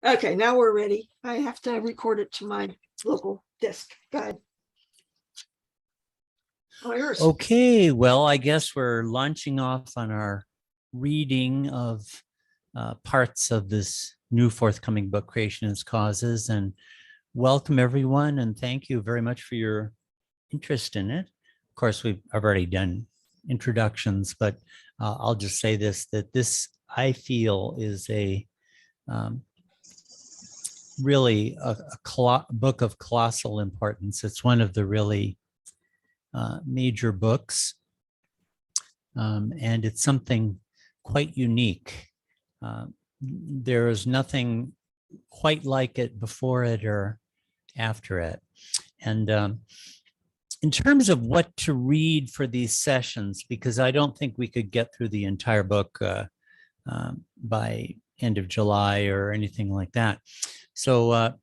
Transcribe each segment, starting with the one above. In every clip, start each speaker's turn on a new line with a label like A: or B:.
A: Okay, now we're ready. I have to record it to my local disk. Go ahead. Oh, yours.
B: Okay, well, I guess we're launching off on our reading of parts of this new forthcoming book, Creation as Causes, and welcome everyone, and thank you very much for your interest in it. Of course, I've already done introductions, but I'll just say this, that this, I feel, is a really a book of colossal importance. It's one of the really major books, and it's something quite unique. There is nothing quite like it before it or after it. And in terms of what to read for these sessions, because I don't think we could get through the entire book by end of July or anything like that. So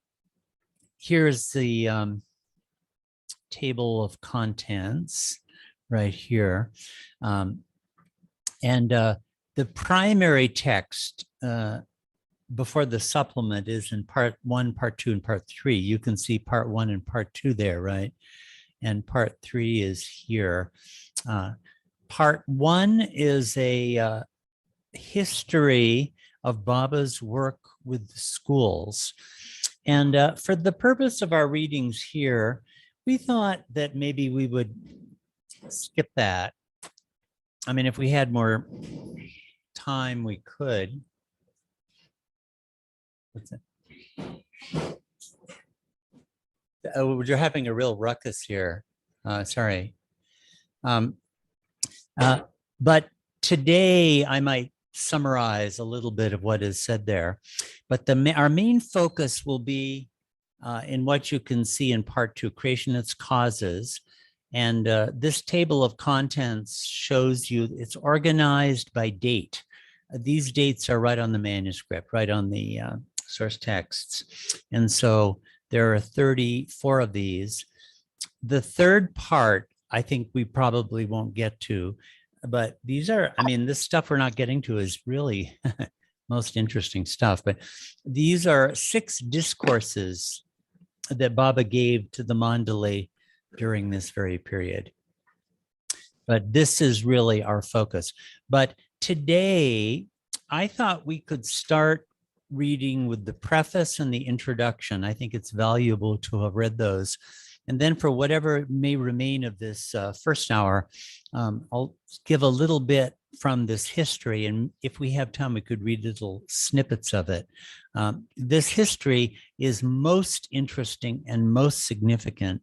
B: here's the table of contents right here. And the primary text before the supplement is in part 1, part 2, and part 3. You can see part 1 and part 2 there, right? And part 3 is here. Part 1 is a history of Baba's work with the schools. And for the purpose of our readings here, we thought that maybe we would skip that. I mean, if we had more time, we could. What's it? Oh, you're having a real ruckus here. Sorry. But today I might summarize a little bit of what is said there. But our main focus will be in what you can see in part 2, Creation Its Causes. And this table of contents shows you it's organized by date. These dates are right on the manuscript, right on the source texts. And so there are 34 of these. The third part, I think we probably won't get to, but these are, I mean, this stuff we're not getting to is really most interesting stuff. But these are 6 discourses that Baba gave to the Mandalay during this very period. But this is really our focus. But today, I thought we could start reading with the preface and the introduction. I think it's valuable to have read those. And then for whatever may remain of this first hour, I'll give a little bit from this history. And if we have time, we could read little snippets of it. This history is most interesting and most significant.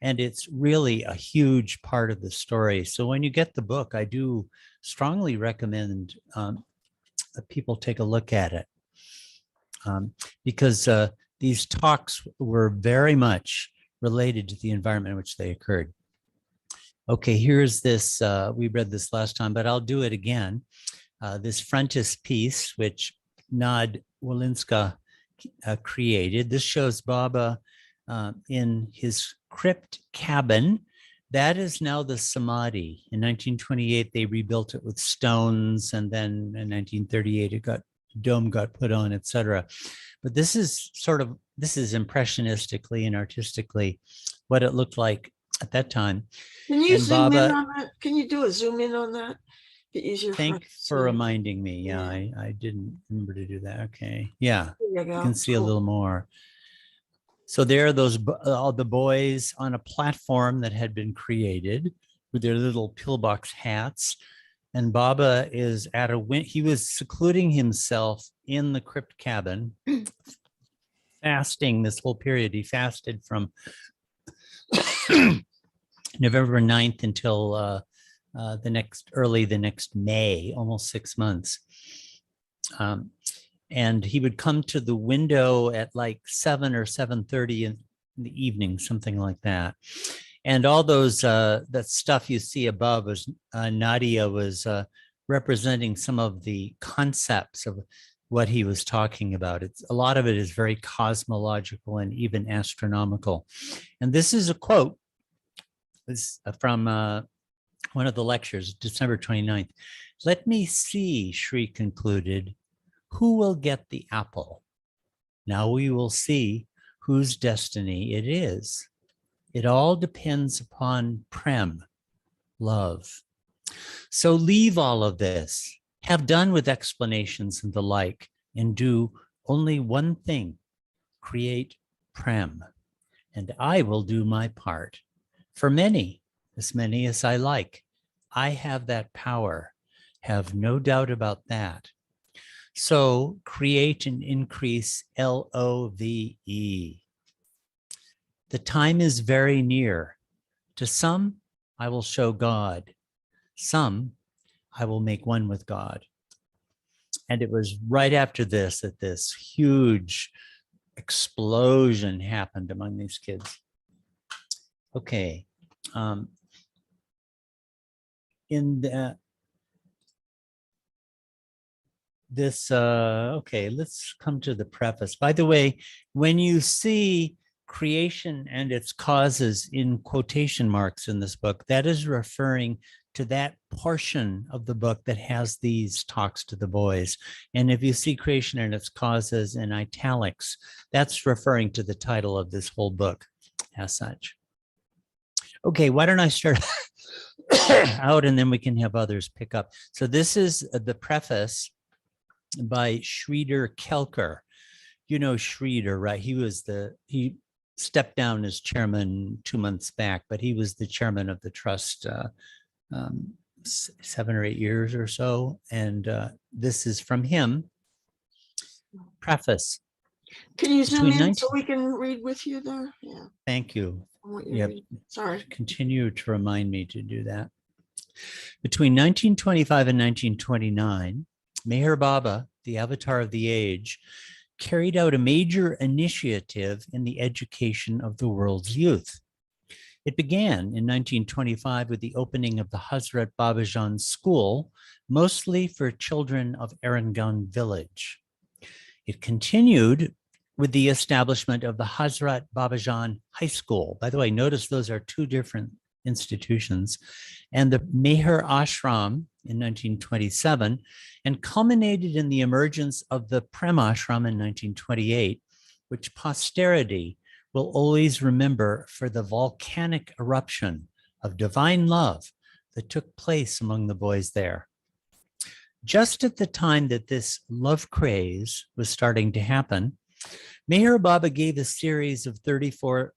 B: And it's really a huge part of the story. So when you get the book, I do strongly recommend that people take a look at it. Because these talks were very much related to the environment in which they occurred. Okay, here's this, we read this last time, but I'll do it again. This frontispiece, which Nad Walinska created. This shows Baba in his crypt cabin. That is now the Samadhi. In 1928, they rebuilt it with stones, and then in 1938, dome got put on, etc. But this is impressionistically and artistically what it looked like at that time.
A: Can you zoom in on that? Can you do a zoom in on that? Get easier.
B: Thanks for reminding me. Yeah, I didn't remember to do that. Okay. Yeah, you can see a little more. So there are all the boys on a platform that had been created with their little pillbox hats. And Baba is at he was secluding himself in the crypt cabin, fasting this whole period. He fasted from November 9th until the next May, almost 6 months. And he would come to the window at like 7 or 7:30 in the evening, something like that. And all those, that stuff you see above was, Nadia was representing some of the concepts of what he was talking about. A lot of it is very cosmological and even astronomical. And this is a quote. This from one of the lectures, December 29th. "Let me see," Shri concluded, "who will get the apple." Now we will see whose destiny it is. It all depends upon Prem, love. So leave all of this, have done with explanations and the like, and do only one thing, create Prem, and I will do my part. For many as I like, I have that power, have no doubt about that. So create and increase LOVE. The time is very near. To some, I will show God. Some, I will make one with God. And it was right after this that this huge explosion happened among these kids. Okay. In the, okay, let's come to the preface. By the way, when you see creation and its causes in quotation marks in this book, that is referring to that portion of the book that has these talks to the boys. And if you see creation and its causes in italics, that's referring to the title of this whole book as such. Okay, why don't I start out and then we can have others pick up. So this is the preface by Sheriar Kelker. You know Sheriar, right? He stepped down as chairman 2 months back, but he was the chairman of the trust 7 or 8 years or so. And this is from him. Preface.
A: Can you zoom
B: Between
A: in
B: 19
A: so we can read with you there? Yeah.
B: Thank you.
A: I want you to
B: Yep.
A: read. Sorry.
B: Continue to remind me to do that. Between 1925 and 1929, Meher Baba, the avatar of the age, carried out a major initiative in the education of the world's youth. It began in 1925 with the opening of the Hazrat Babajan School, mostly for children of Erangun village. It continued with the establishment of the Hazrat Babajan High School. By the way, notice those are two different institutions, and the Meher Ashram in 1927, and culminated in the emergence of the Prem Ashram in 1928, which posterity will always remember for the volcanic eruption of divine love that took place among the boys there. Just at the time that this love craze was starting to happen, Meher Baba gave a series of 34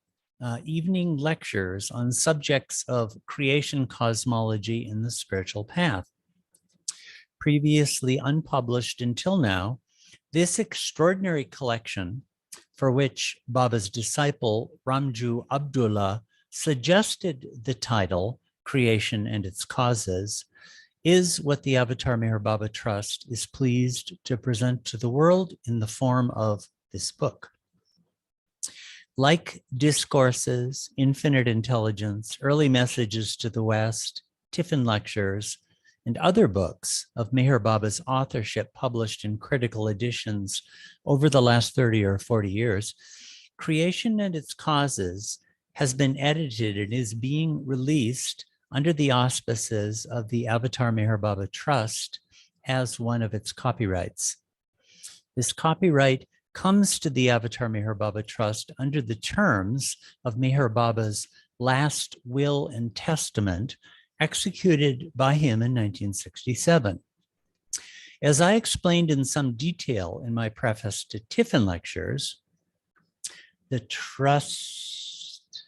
B: evening lectures on subjects of creation, cosmology, and the spiritual path. Previously unpublished until now, this extraordinary collection, for which Baba's disciple Ramju Abdullah suggested the title, Creation and Its Causes, is what the Avatar Meher Baba Trust is pleased to present to the world in the form of this book. Like Discourses, Infinite Intelligence, Early Messages to the West, Tiffin Lectures, and other books of Meher Baba's authorship published in critical editions over the last 30 or 40 years, Creation and Its Causes has been edited and is being released under the auspices of the Avatar Meher Baba Trust as one of its copyrights. This copyright comes to the Avatar Meher Baba Trust under the terms of Meher Baba's last will and testament executed by him in 1967. As I explained in some detail in my preface to Tiffin Lectures, the trust,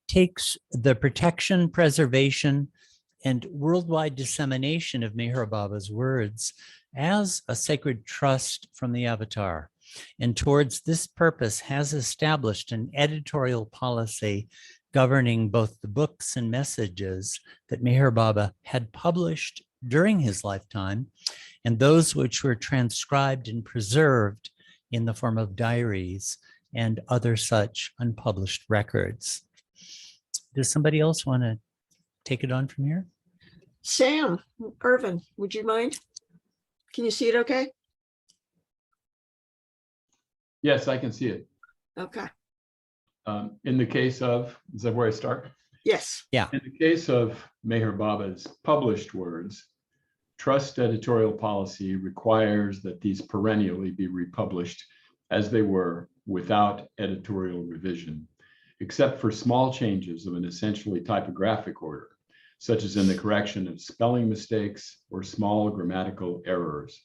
B: takes the protection, preservation, and worldwide dissemination of Meher Baba's words as a sacred trust from the Avatar, and towards this purpose has established an editorial policy governing both the books and messages that Meher Baba had published during his lifetime and those which were transcribed and preserved in the form of diaries and other such unpublished records. Does somebody else want to take it on from here?
A: Sam, Irvin, would you mind? Can you see it okay?
C: Yes, I can see it.
A: Okay.
C: In the case of, is that where I start?
A: Yes.
B: Yeah.
C: In the case of Meher Baba's published words, Trust editorial policy requires that these perennially be republished as they were without editorial revision, except for small changes of an essentially typographic order, such as in the correction of spelling mistakes or small grammatical errors.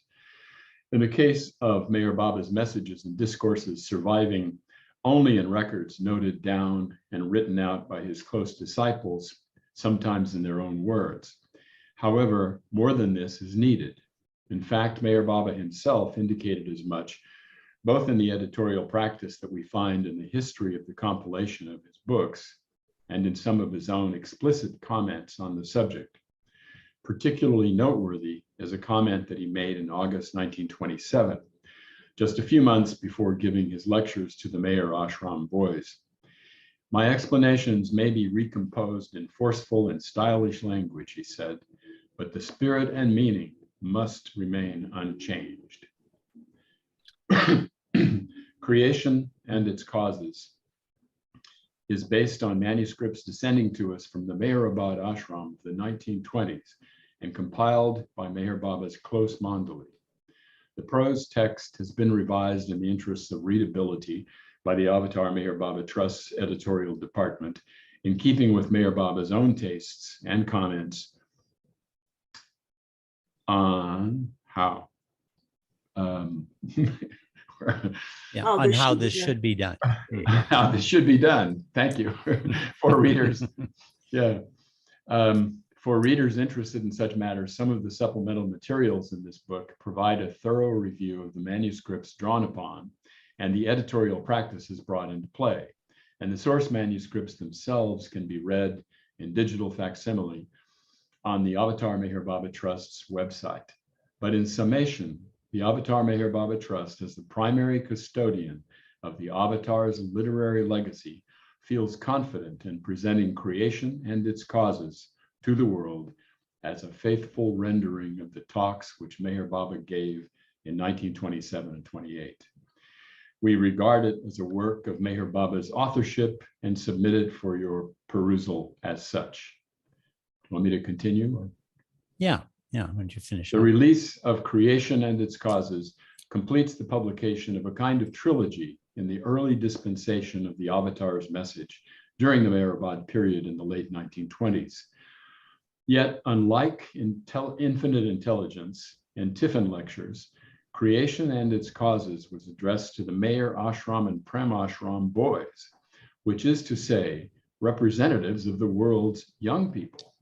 C: In the case of Meher Baba's messages and discourses surviving only in records noted down and written out by his close disciples, sometimes in their own words. However, more than this is needed. In fact, Meher Baba himself indicated as much, both in the editorial practice that we find in the history of the compilation of his books and in some of his own explicit comments on the subject. Particularly noteworthy is a comment that he made in August 1927, just a few months before giving his lectures to the Meher Ashram boys. My explanations may be recomposed in forceful and stylish language, he said, but the spirit and meaning must remain unchanged. Creation and its causes is based on manuscripts descending to us from the Meherabad ashram of the 1920s and compiled by Meher Baba's close mandali. The prose text has been revised in the interests of readability by the Avatar Meher Baba Trust's editorial department, in keeping with Meher Baba's own tastes and comments on how
B: on how this should be done.
C: how this should be done. Thank you for readers. Yeah. For readers interested in such matters, some of the supplemental materials in this book provide a thorough review of the manuscripts drawn upon and the editorial practices brought into play. And the source manuscripts themselves can be read in digital facsimile on the Avatar Meher Baba Trust's website. But in summation, the Avatar Meher Baba Trust, as the primary custodian of the Avatar's literary legacy, feels confident in presenting creation and its causes to the world as a faithful rendering of the talks which Meher Baba gave in 1927 and 28. We regard it as a work of Meher Baba's authorship and submit it for your perusal as such. Want me to continue?
B: Yeah, why don't you finish?
C: The release of Creation and Its Causes completes the publication of a kind of trilogy in the early dispensation of the Avatar's message during the Meherabad period in the late 1920s. Yet, unlike Infinite Intelligence and Tiffin lectures, Creation and Its Causes was addressed to the Meher Ashram and Prem Ashram boys, which is to say, representatives of the world's young people.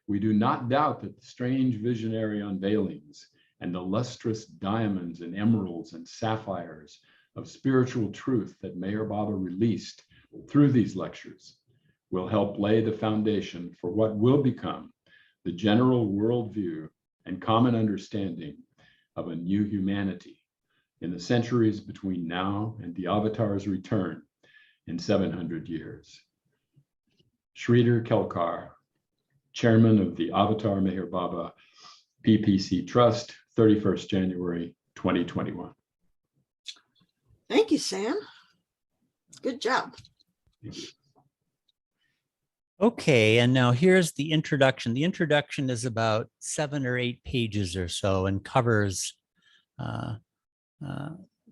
C: We do not doubt that the strange visionary unveilings and the lustrous diamonds and emeralds and sapphires of spiritual truth that Meher Baba released through these lectures will help lay the foundation for what will become the general worldview and common understanding of a new humanity in the centuries between now and the Avatar's return in 700 years. Sheriar Kelkar, Chairman of the Avatar Meher Baba PPC Trust, 31st January 2021.
A: Thank you, Sam. Good job.
B: Okay, and now here's the introduction. The introduction is about 7 or 8 pages or so and covers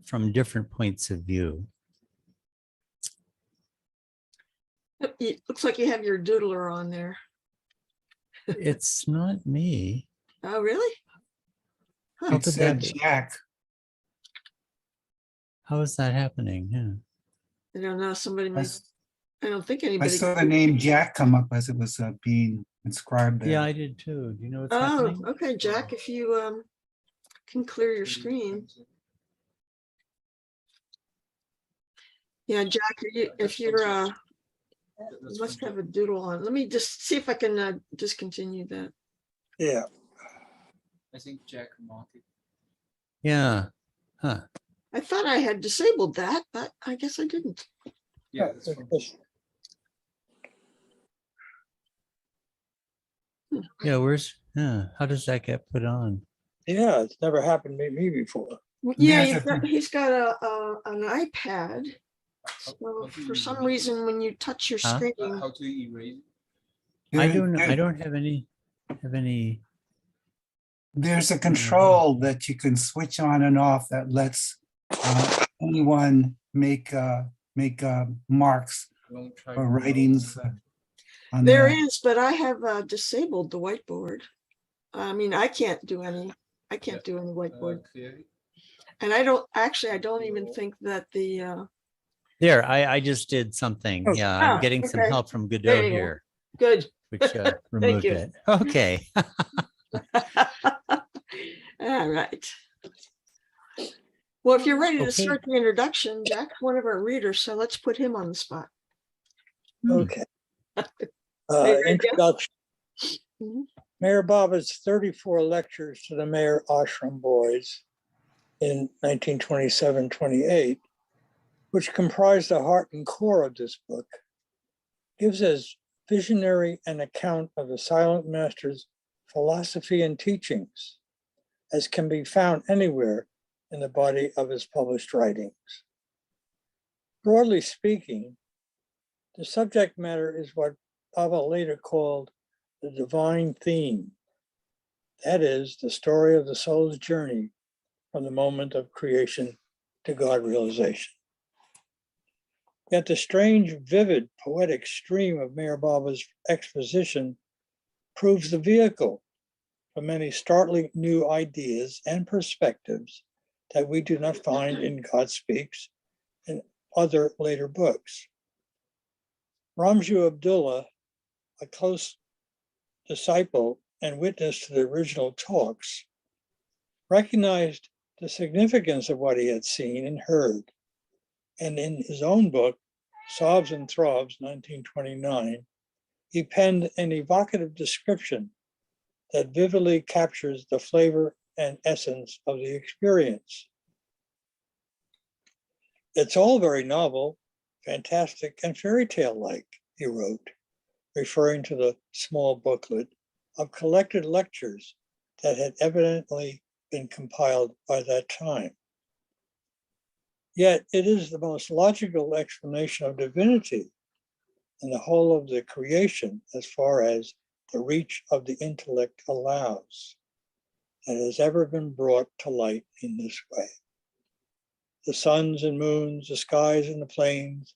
B: from different points of view.
A: It looks like you have your doodler on there.
B: It's not me.
A: Oh, really?
B: How
D: It
B: could
D: said
B: that be?
D: Jack.
B: How is that happening? Yeah.
A: I don't know. Somebody
D: I,
A: might.
D: s-
A: I don't think
D: I
A: anybody.
D: saw the name Jack come up as it was being inscribed there.
B: Yeah, I did too. Do you know what's
A: Oh,
B: happening?
A: okay, Jack. If you can clear your screen. Yeah, Jack. If you're you must have a doodle on. Let me just see if I can discontinue that.
E: Yeah,
F: I think Jack Market.
B: Yeah. Huh.
A: I thought I had disabled that, but I guess I didn't.
F: Yeah,
E: yeah,
F: that's
E: it's
F: from-
E: official.
B: Yeah, how does that get put on?
E: Yeah, it's never happened to me before.
A: Yeah,
D: There's
A: he's got an iPad. So for some reason, when you touch your
B: Huh?
A: screen,
F: How to erase it?
B: I
D: There-
B: don't have any
D: There's a control that you can switch on and off that lets anyone make marks
F: Don't try
D: or
F: to-
D: writings on
A: There
D: the.
A: is, but I have disabled the whiteboard. I mean, I can't do any whiteboard.
F: Clearly.
A: And I don't even think that the,
B: There, I just did something.
E: Oh.
B: Yeah, I'm
A: Ah,
B: getting some
A: okay.
B: help from
A: There
B: Godot
A: you go.
B: here,
A: good.
B: which removed
A: you.
B: it. Okay.
A: All right. Well, if you're ready to
B: Okay.
A: start the introduction, Jack's one of our readers, so let's put him on the spot.
E: Okay.
A: Hey, there you go.
E: Introduction.
A: Mhm.
E: Meher Baba's 34 lectures to the Meher Ashram boys in 1927-28, which comprise the heart and core of this book, gives as visionary an account of the Silent Master's philosophy and teachings as can be found anywhere in the body of his published writings. Broadly speaking, the subject matter is what Baba later called the divine theme. That is, the story of the soul's journey from the moment of creation to God realization. Yet the strange, vivid, poetic stream of Meher Baba's exposition proves the vehicle for many startling new ideas and perspectives that we do not find in God Speaks and other later books. Ramju Abdullah, a close disciple and witness to the original talks, recognized the significance of what he had seen and heard, and in his own book, Sobs and Throbs, 1929, he penned an evocative description that vividly captures the flavor and essence of the experience. It's all very novel, fantastic, and fairy tale-like, he wrote, referring to the small booklet of collected lectures that had evidently been compiled by that time. Yet it is the most logical explanation of divinity and the whole of the creation as far as the reach of the intellect allows that has ever been brought to light in this way. The suns and moons, the skies and the plains,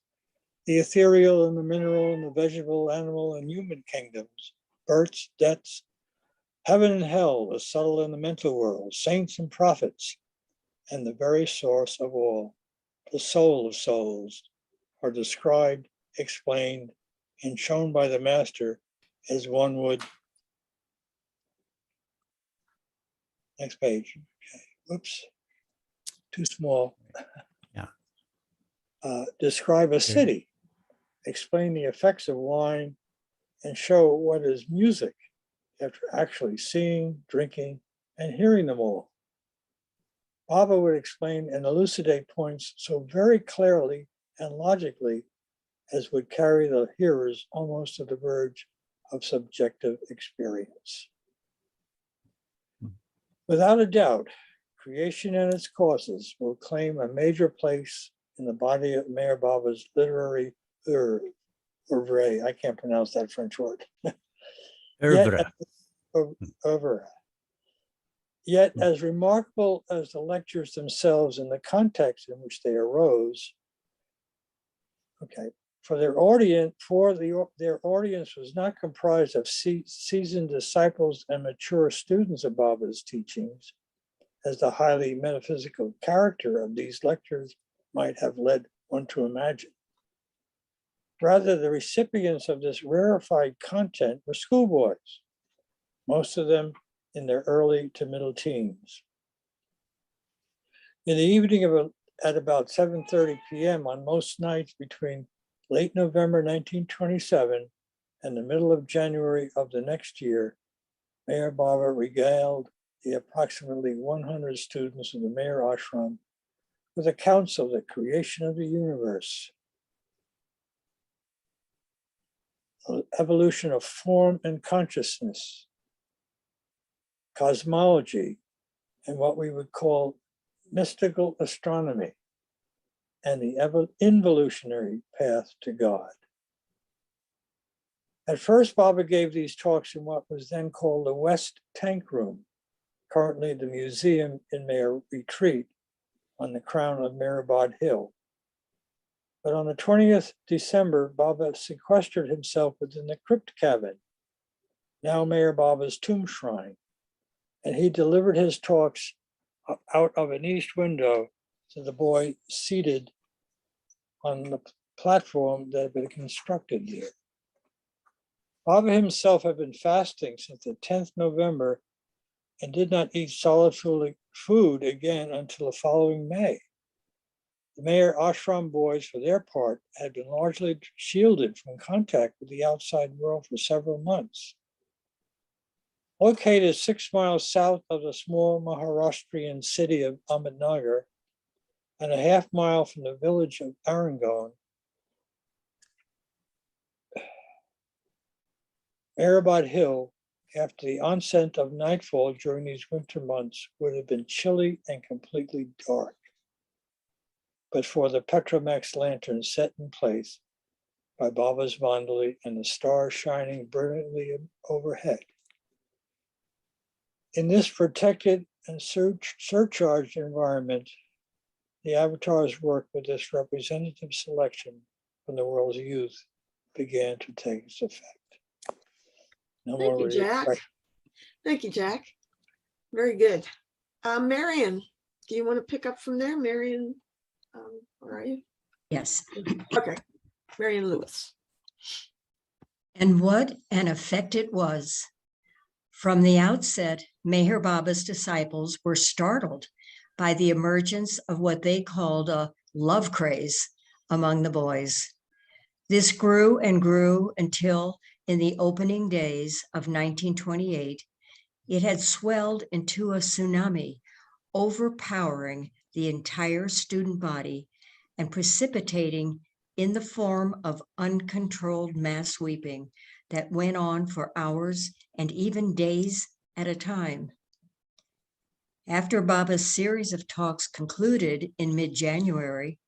E: the ethereal and the mineral and the vegetable, animal and human kingdoms, births, deaths, heaven and hell, the subtle and the mental world, saints and prophets, and the very source of all, the soul of souls, are described, explained, and shown by the master as one would. Next page. Okay. Whoops. Too small.
B: Yeah.
E: Describe a city, explain the effects of wine, and show what is music after actually seeing, drinking, and hearing them all. Baba would explain and elucidate points so very clearly and logically as would carry the hearers almost to the verge of subjective experience. Without a doubt, creation and its causes will claim a major place in the body of Meher Baba's literary oeuvre. I can't pronounce that French word.
B: Oeuvre.
E: Oeuvre. Yet, as remarkable as the lectures themselves and the context in which they arose, their audience was not comprised of seasoned disciples and mature students of Baba's teachings, as the highly metaphysical character of these lectures might have led one to imagine. Rather, the recipients of this rarefied content were schoolboys, most of them in their early to middle teens. In the evening at about 7:30 p.m. on most nights between late November 1927 and the middle of January of the next year, Meher Baba regaled the approximately 100 students of the Meher Ashram with accounts of the creation of the universe, the evolution of form and consciousness, cosmology, and what we would call mystical astronomy, and the involutionary path to God. At first, Baba gave these talks in what was then called the West Tank Room, currently the museum in their retreat on the crown of Meherabad Hill. But on the 20th December, Baba sequestered himself within the crypt cabin, now Meher Baba's tomb shrine, and he delivered his talks out of an east window to the boy seated on the platform that had been constructed there. Baba himself had been fasting since the 10th November and did not eat solid food again until the following May. The Meher Ashram boys, for their part, had been largely shielded from contact with the outside world for several months. Located 6 miles south of the small Maharashtrian city of Ahmednagar and a half-mile from the village of Arangon, Meherabad Hill, after the onset of nightfall during these winter months, would have been chilly and completely dark, but for the Petromax lantern set in place by Baba's Vandali and the stars shining brilliantly overhead. In this protected and surcharged environment, the avatars work with this representative selection from the world's youth began to take its effect. No
A: Thank
E: more
A: you, Jack.
E: questions.
A: Thank you, Jack. Very good. Marion, do you want to pick up from there? Marion, where are you?
G: Yes.
A: Okay, Marion Lewis.
G: And what an effect it was. From the outset, Meher Baba's disciples were startled by the emergence of what they called a love craze among the boys. This grew and grew until, in the opening days of 1928, it had swelled into a tsunami, overpowering the entire student body and precipitating in the form of uncontrolled mass weeping that went on for hours and even days at a time. After Baba's series of talks concluded in mid-January,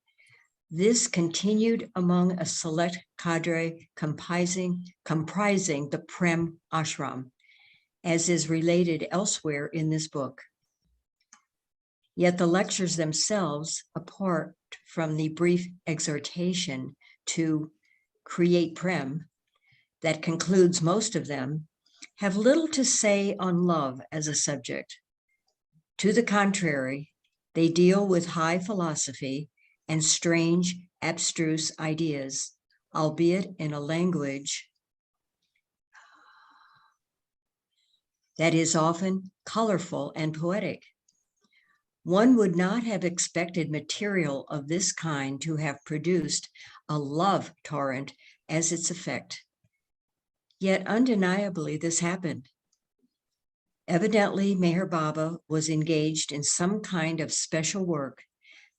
G: this continued among a select cadre comprising the Prem Ashram, as is related elsewhere in this book. Yet the lectures themselves, apart from the brief exhortation to create Prem that concludes most of them, have little to say on love as a subject. To the contrary, they deal with high philosophy and strange, abstruse ideas, albeit in a language that is often colorful and poetic. One would not have expected material of this kind to have produced a love torrent as its effect. Yet undeniably this happened. Evidently, Meher Baba was engaged in some kind of special work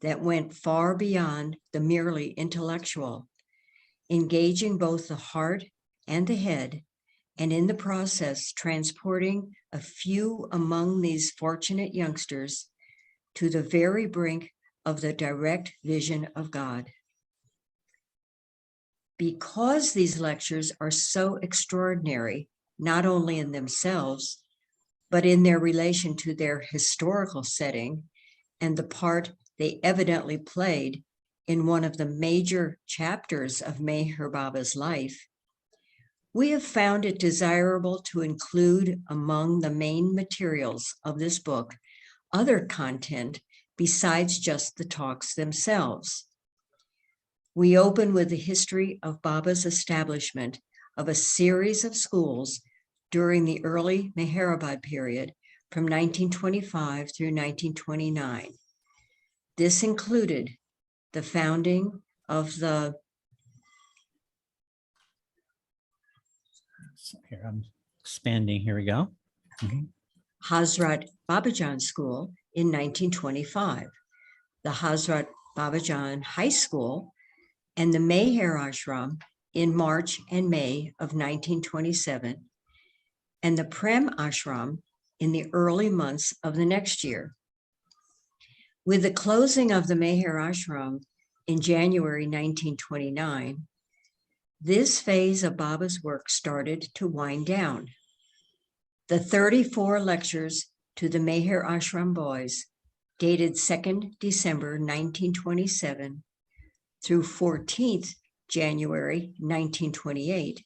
G: that went far beyond the merely intellectual, engaging both the heart and the head, and in the process transporting a few among these fortunate youngsters to the very brink of the direct vision of God. Because these lectures are so extraordinary, not only in themselves, but in their relation to their historical setting and the part they evidently played in one of the major chapters of Meher Baba's life, we have found it desirable to include among the main materials of this book other content besides just the talks themselves. We open with the history of Baba's establishment of a series of schools during the early Meherabad period from 1925 through 1929. This included the founding of the
B: Here, I'm expanding. Here we go. Okay.
G: Hazrat Babajan School in 1925, the Hazrat Babajan High School, and the Meher Ashram in March and May of 1927, and the Prem Ashram in the early months of the next year. With the closing of the Meher Ashram in January 1929, this phase of Baba's work started to wind down. The 34 lectures to the Meher Ashram boys, dated 2nd December 1927 through 14th January 1928,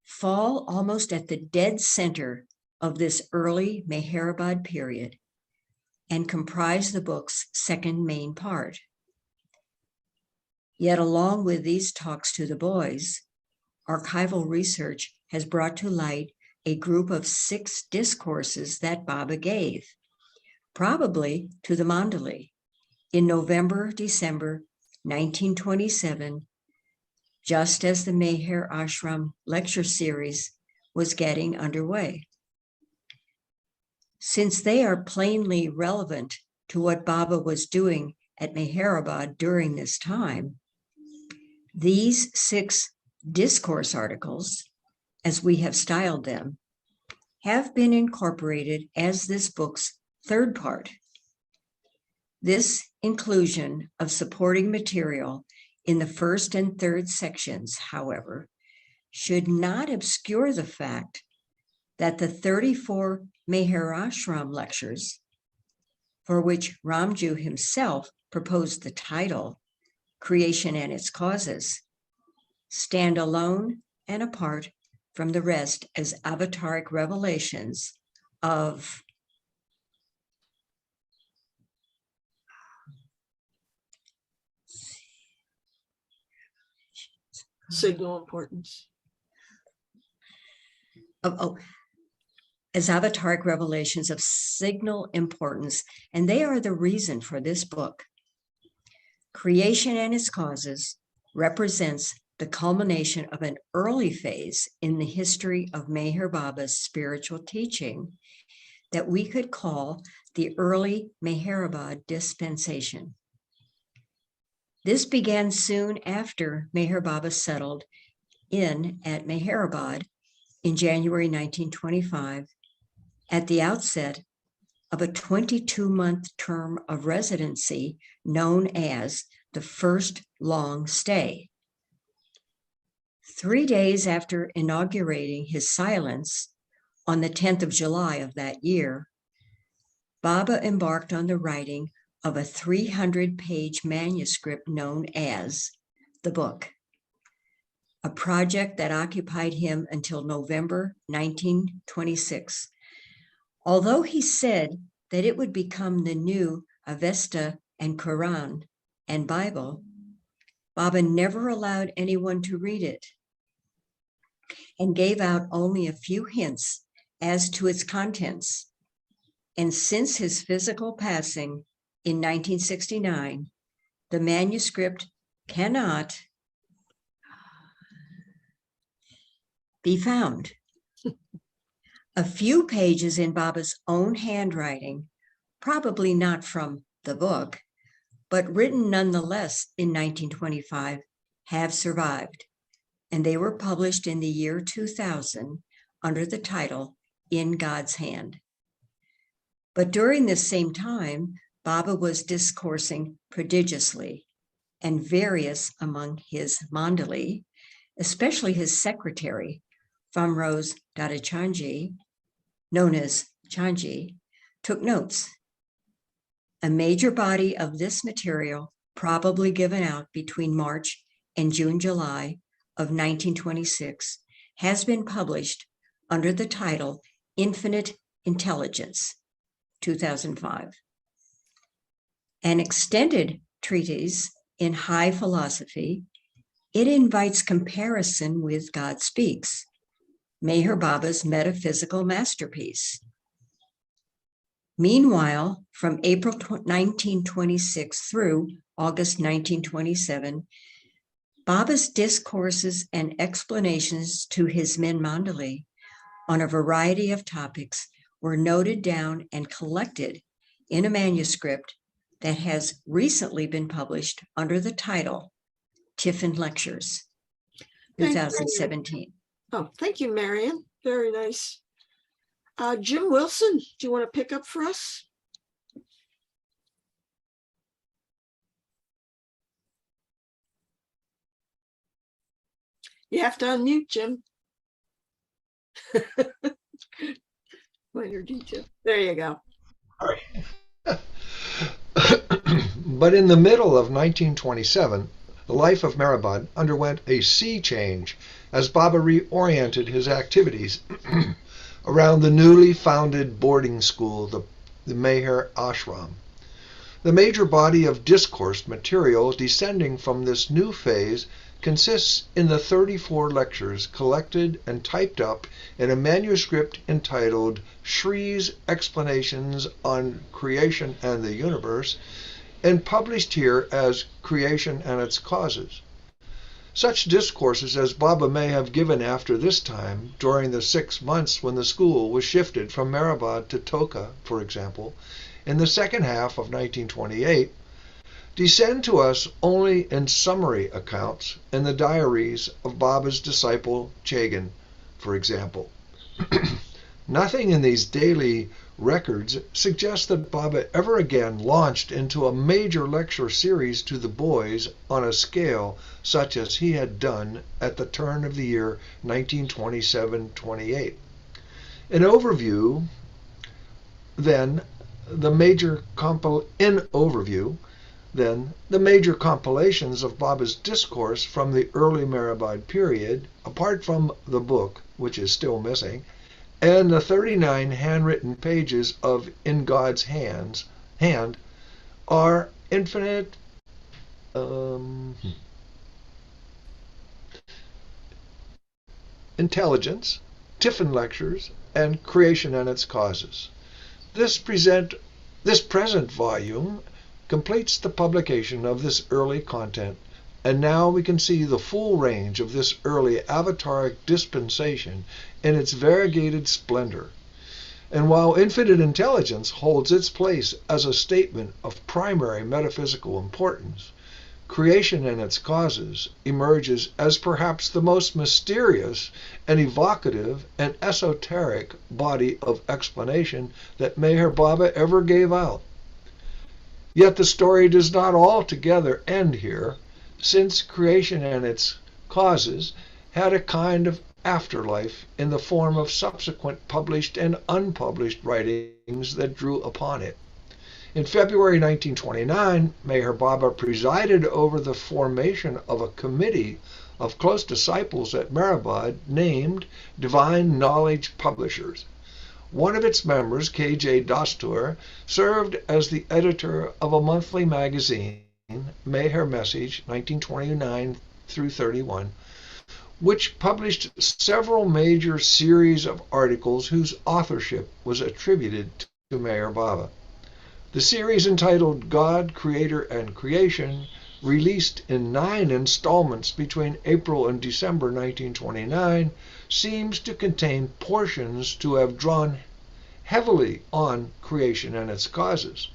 G: fall almost at the dead center of this early Meherabad period and comprise the book's second main part. Yet along with these talks to the boys, archival research has brought to light a group of 6 discourses that Baba gave, probably to the Mandali, in November, December 1927, just as the Meher Ashram lecture series was getting underway. Since they are plainly relevant to what Baba was doing at Meherabad during this time, these 6 discourse articles, as we have styled them, have been incorporated as this book's third part. This inclusion of supporting material in the first and third sections, however, should not obscure the fact that the 34 Meher Ashram lectures, for which Ramju himself proposed the title, Creation and Its Causes, stand alone and apart from the rest as avataric revelations of
A: Signal importance.
G: As avataric revelations of signal importance, and they are the reason for this book. Creation and Its Causes represents the culmination of an early phase in the history of Meher Baba's spiritual teaching that we could call the early Meherabad dispensation. This began soon after Meher Baba settled in at Meherabad in January 1925, at the outset of a 22-month term of residency known as the First Long Stay. 3 days after inaugurating his silence on the 10th of July of that year, Baba embarked on the writing of a 300-page manuscript known as the book, a project that occupied him until November 1926. Although he said that it would become the new Avesta and Quran and Bible, Baba never allowed anyone to read it and gave out only a few hints as to its contents. And since his physical passing in 1969, the manuscript cannot be found. A few pages in Baba's own handwriting, probably not from the book, but written nonetheless in 1925, have survived, and they were published in the year 2000 under the title In God's Hand. But during this same time, Baba was discoursing prodigiously, and various among his Mandali, especially his secretary, Famrose Dadachanji, known as Chanji, took notes. A major body of this material, probably given out between March and June-July of 1926, has been published under the title Infinite Intelligence, 2005. An extended treatise in high philosophy, it invites comparison with God Speaks, Meher Baba's metaphysical masterpiece. Meanwhile, from April 1926 through August 1927, Baba's discourses and explanations to his men Mandali on a variety of topics were noted down and collected in a manuscript that has recently been published under the title Tiffin Lectures,
A: Thank you.
G: 2017.
A: Oh, thank you, Marion. Very nice. Jim Wilson, do you want to pick up for us? You have to unmute, Jim. Minor detail. There you go.
H: But in the middle of 1927, the life of Mehrabad underwent a sea change as Baba reoriented his activities around the newly founded boarding school, the Meher Ashram. The major body of discourse material descending from this new phase consists in the 34 lectures collected and typed up in a manuscript entitled Shri's Explanations on Creation and the Universe, and published here as Creation and Its Causes. Such discourses as Baba may have given after this time, during the 6 months when the school was shifted from Mehrabad to Toka, for example, in the second half of 1928, descend to us only in summary accounts in the diaries of Baba's disciple Chagan, for example. Nothing in these daily records suggests that Baba ever again launched into a major lecture series to the boys on a scale such as he had done at the turn of the year 1927-28. In overview, then, the major compilations of Baba's discourse from the early Mehrabad period, apart from the book, which is still missing, and the 39 handwritten pages of In God's Hand, are infinite intelligence, Tiffin lectures, and Creation and Its Causes. This present volume completes the publication of this early content, and now we can see the full range of this early avataric dispensation in its variegated splendor. And while infinite intelligence holds its place as a statement of primary metaphysical importance, Creation and Its Causes emerges as perhaps the most mysterious and evocative and esoteric body of explanation that Meher Baba ever gave out. Yet the story does not altogether end here, since Creation and Its Causes had a kind of afterlife in the form of subsequent published and unpublished writings that drew upon it. In February 1929, Meher Baba presided over the formation of a committee of close disciples at Mehrabad named Divine Knowledge Publishers. One of its members, K.J. Dastur, served as the editor of a monthly magazine, Meher Message, 1929 through 31, which published several major series of articles whose authorship was attributed to Meher Baba. The series, entitled God, Creator, and Creation, released in 9 installments between April and December 1929, seems to contain portions to have drawn heavily on Creation and Its Causes,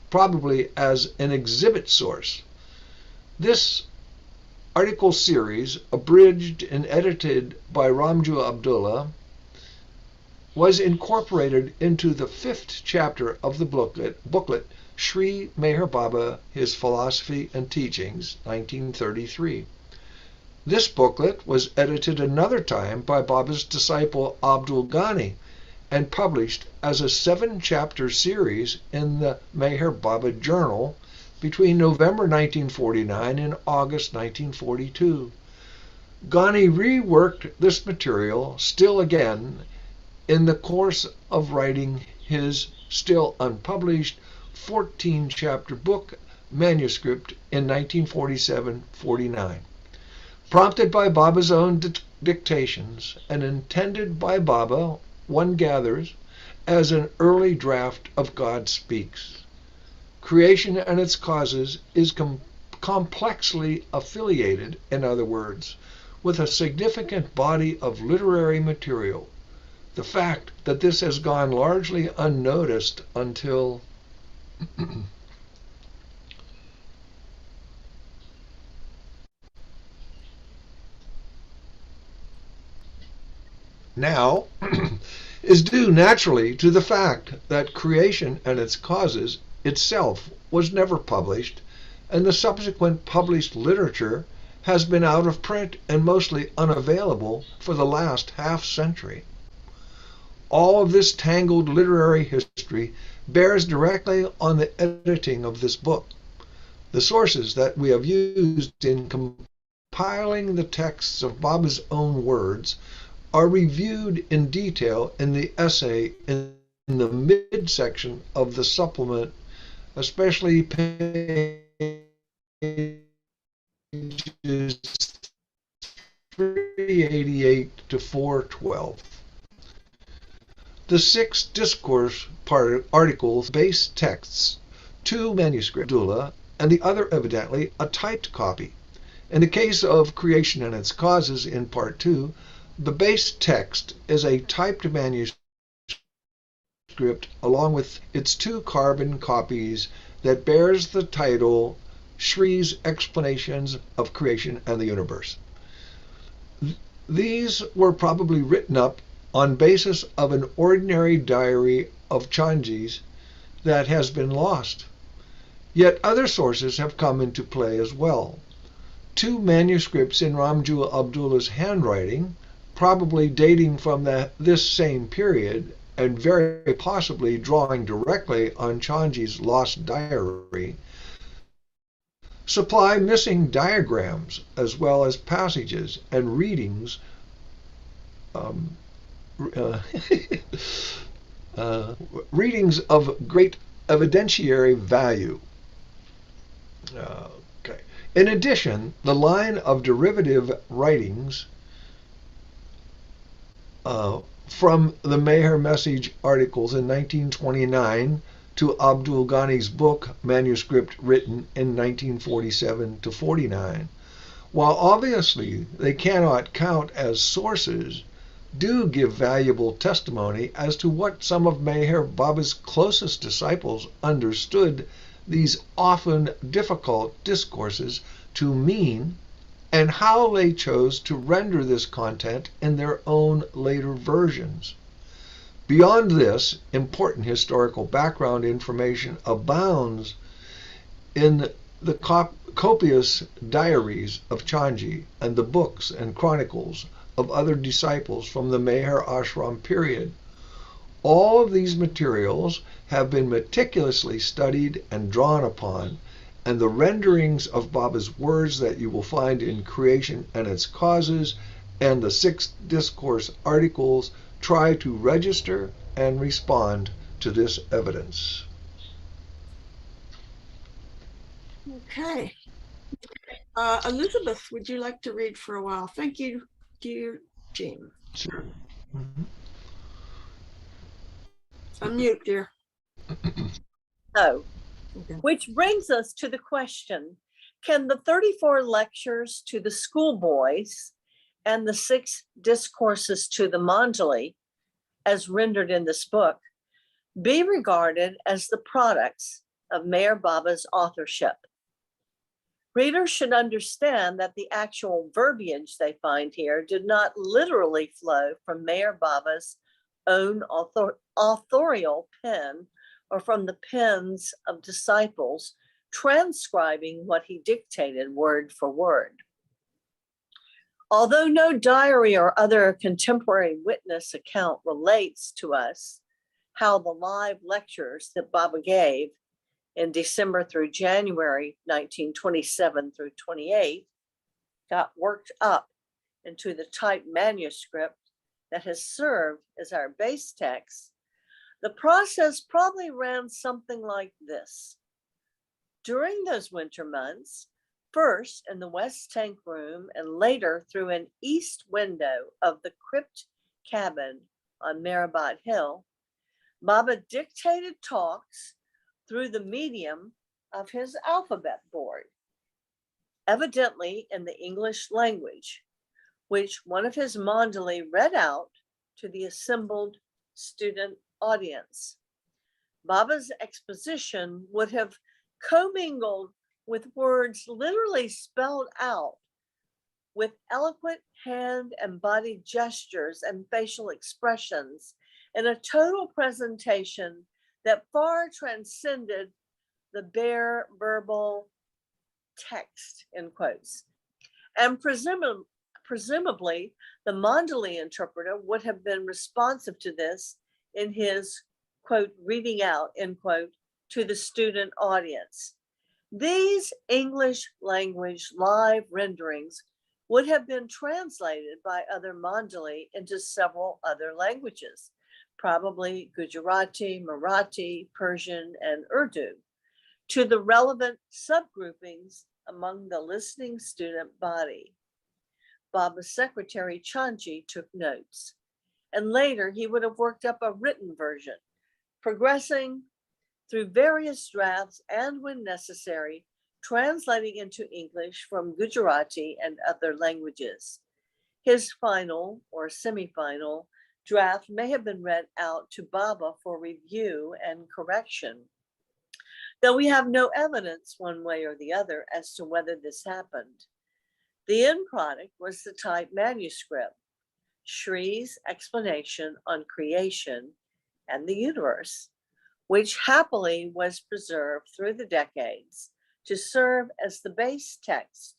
H: probably as an exhibit source. This article series, abridged and edited by Ramju Abdullah, was incorporated into the 5th chapter of the booklet Shri Meher Baba, His Philosophy and Teachings, 1933. This booklet was edited another time by Baba's disciple Abdul Ghani and published as a 7-chapter series in the Meher Baba Journal between November 1949 and August 1942. Ghani reworked this material still again in the course of writing his still unpublished 14-chapter book manuscript in 1947-49. Prompted by Baba's own dictations and intended by Baba, one gathers, as an early draft of God Speaks. Creation and Its Causes is complexly affiliated, in other words, with a significant body of literary material. The fact that this has gone largely unnoticed until now is due naturally to the fact that Creation and Its Causes itself was never published, and the subsequent published literature has been out of print and mostly unavailable for the last half-century. All of this tangled literary history bears directly on the editing of this book. The sources that we have used in compiling the texts of Baba's own words are reviewed in detail in the essay in the midsection of the supplement, especially pages 388 to 412. The 6 discourse articles base texts, 2 manuscript Abdullah, and the other evidently a typed copy. In the case of Creation and Its Causes in Part 2, the base text is a typed manuscript along with its 2 carbon copies that bears the title Shri's Explanations of Creation and the Universe. These were probably written up on basis of an ordinary diary of Chanji's that has been lost. Yet other sources have come into play as well. 2 manuscripts in Ramju Abdullah's handwriting, probably dating from this same period and very possibly drawing directly on Chanji's lost diary, supply missing diagrams as well as passages and readings readings of great evidentiary value. Okay. In addition, the line of derivative writings from the Meher Message articles in 1929 to Abdul Ghani's book manuscript written in 1947 to 49, while obviously they cannot count as sources, do give valuable testimony as to what some of Meher Baba's closest disciples understood these often difficult discourses to mean, and how they chose to render this content in their own later versions. Beyond this, important historical background information abounds in the copious diaries of Chanji and the books and chronicles of other disciples from the Meher Ashram period. All of these materials have been meticulously studied and drawn upon, and the renderings of Baba's words that you will find in Creation and Its Causes and the 6 discourse articles try to register and respond to this evidence.
A: Okay. Elizabeth, would you like to read for a while? Thank you, dear Jean.
H: Sure.
A: Unmute, dear.
I: No.
A: Okay.
I: Which brings us to the question, can the 34 lectures to the schoolboys and the 6 discourses to the Manjali, as rendered in this book, be regarded as the products of Meher Baba's authorship? Readers should understand that the actual verbiage they find here did not literally flow from Meher Baba's own authorial pen or from the pens of disciples transcribing what he dictated word for word. Although no diary or other contemporary witness account relates to us how the live lectures that Baba gave in December through January 1927 through 28 got worked up into the typed manuscript that has served as our base text, the process probably ran something like this. During those winter months, first in the West Tank Room and later through an east window of the crypt cabin on Merabat Hill, Baba dictated talks through the medium of his alphabet board, evidently in the English language, which one of his Mandali read out to the assembled student audience. Baba's exposition would have commingled with words literally spelled out with eloquent hand and body gestures and facial expressions in a total presentation that far transcended the bare verbal text, in quotes. And presumably, the Mandali interpreter would have been responsive to this in his, quote, reading out, end quote, to the student audience. These English language live renderings would have been translated by other Mandali into several other languages, probably Gujarati, Marathi, Persian, and Urdu, to the relevant subgroupings among the listening student body. Baba's secretary Chanji took notes, and later he would have worked up a written version, progressing through various drafts and, when necessary, translating into English from Gujarati and other languages. His final or semi-final draft may have been read out to Baba for review and correction, though we have no evidence one way or the other as to whether this happened. The end product was the typed manuscript, Shri's explanation on creation and the universe, which happily was preserved through the decades to serve as the base text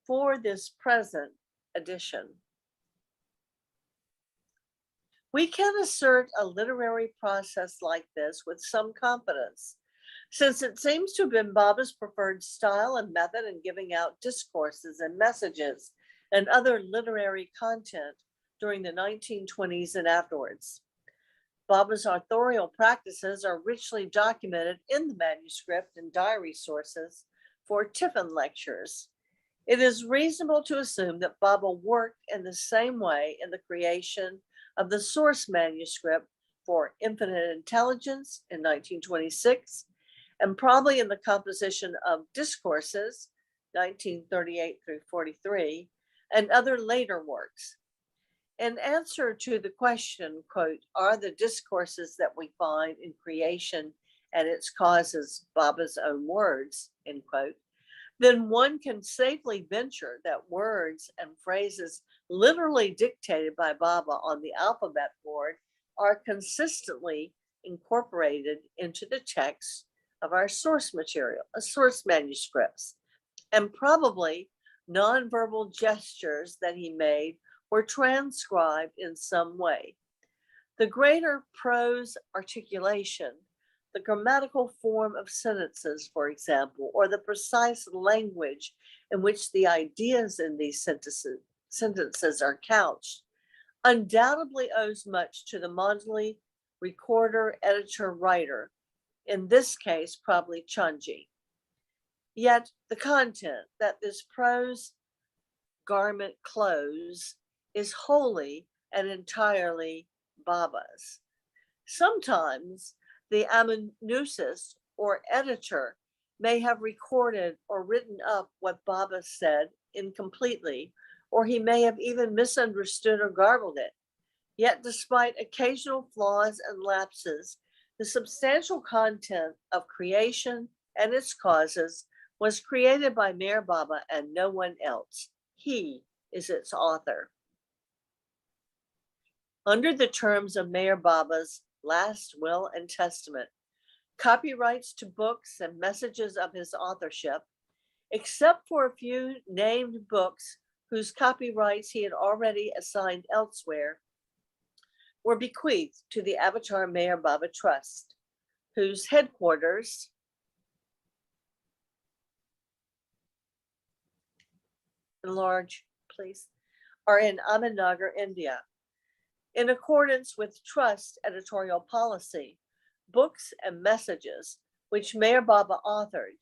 I: for this present edition. We can assert a literary process like this with some confidence, since it seems to have been Baba's preferred style and method in giving out discourses and messages and other literary content during the 1920s and afterwards. Baba's authorial practices are richly documented in the manuscript and diary sources for Tiffin lectures. It is reasonable to assume that Baba worked in the same way in the creation of the source manuscript for Infinite Intelligence in 1926, and probably in the composition of Discourses, 1938 through 43, and other later works. In answer to the question, quote, are the discourses that we find in creation and its causes Baba's own words, end quote, then one can safely venture that words and phrases literally dictated by Baba on the alphabet board are consistently incorporated into the text of our source material, source manuscripts, and probably nonverbal gestures that he made were transcribed in some way. The greater prose articulation, the grammatical form of sentences, for example, or the precise language in which the ideas in these sentences are couched, undoubtedly owes much to the Mandali recorder, editor, writer, in this case, probably Chanji. Yet the content that this prose garment clothes is wholly and entirely Baba's. Sometimes the amanuensis or editor may have recorded or written up what Baba said incompletely, or he may have even misunderstood or garbled it. Yet despite occasional flaws and lapses, the substantial content of creation and its causes was created by Meher Baba and no one else. He is its author. Under the terms of Meher Baba's last will and testament, copyrights to books and messages of his authorship, except for a few named books whose copyrights he had already assigned elsewhere, were bequeathed to the Avatar Meher Baba Trust, whose headquarters enlarge, please, are in Ahmednagar, India. In accordance with trust editorial policy, books and messages which Meher Baba authored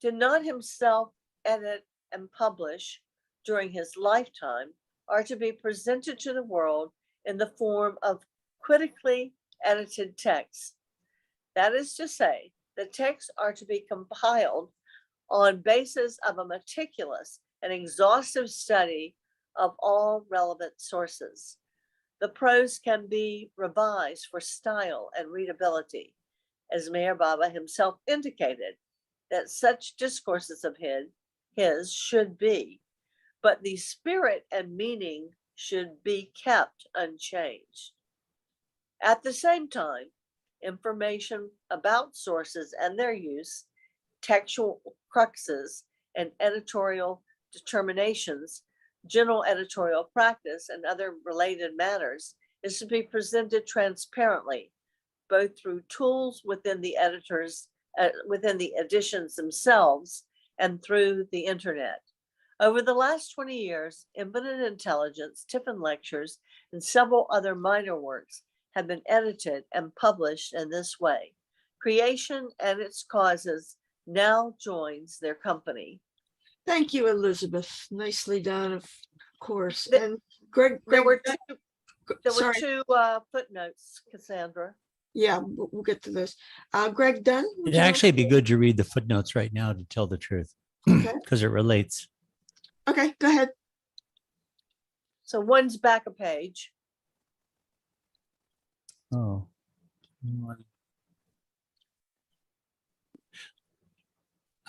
I: did not himself edit and publish during his lifetime are to be presented to the world in the form of critically edited texts. That is to say, the texts are to be compiled on basis of a meticulous and exhaustive study of all relevant sources. The prose can be revised for style and readability, as Meher Baba himself indicated that such discourses of his should be, but the spirit and meaning should be kept unchanged. At the same time, information about sources and their use, textual cruxes, and editorial determinations, general editorial practice, and other related matters is to be presented transparently both through tools within the within the editions themselves, and through the internet. Over the last 20 years, Infinite Intelligence, Tiffin Lectures, and several other minor works have been edited and published in this way. Creation and its Causes now joins their company.
A: Thank you, Elizabeth. Nicely done, of course.
I: The-
A: And Greg,
I: There were
A: sorry.
I: two footnotes, Cassandra.
A: Yeah, we'll get to this. Greg Dunn? would
B: It'd
A: you like
B: actually be
A: to-
B: good to read the footnotes right now to tell the truth,
A: Okay.
B: because it relates.
A: Okay, go ahead.
I: So one's back a page.
B: Oh.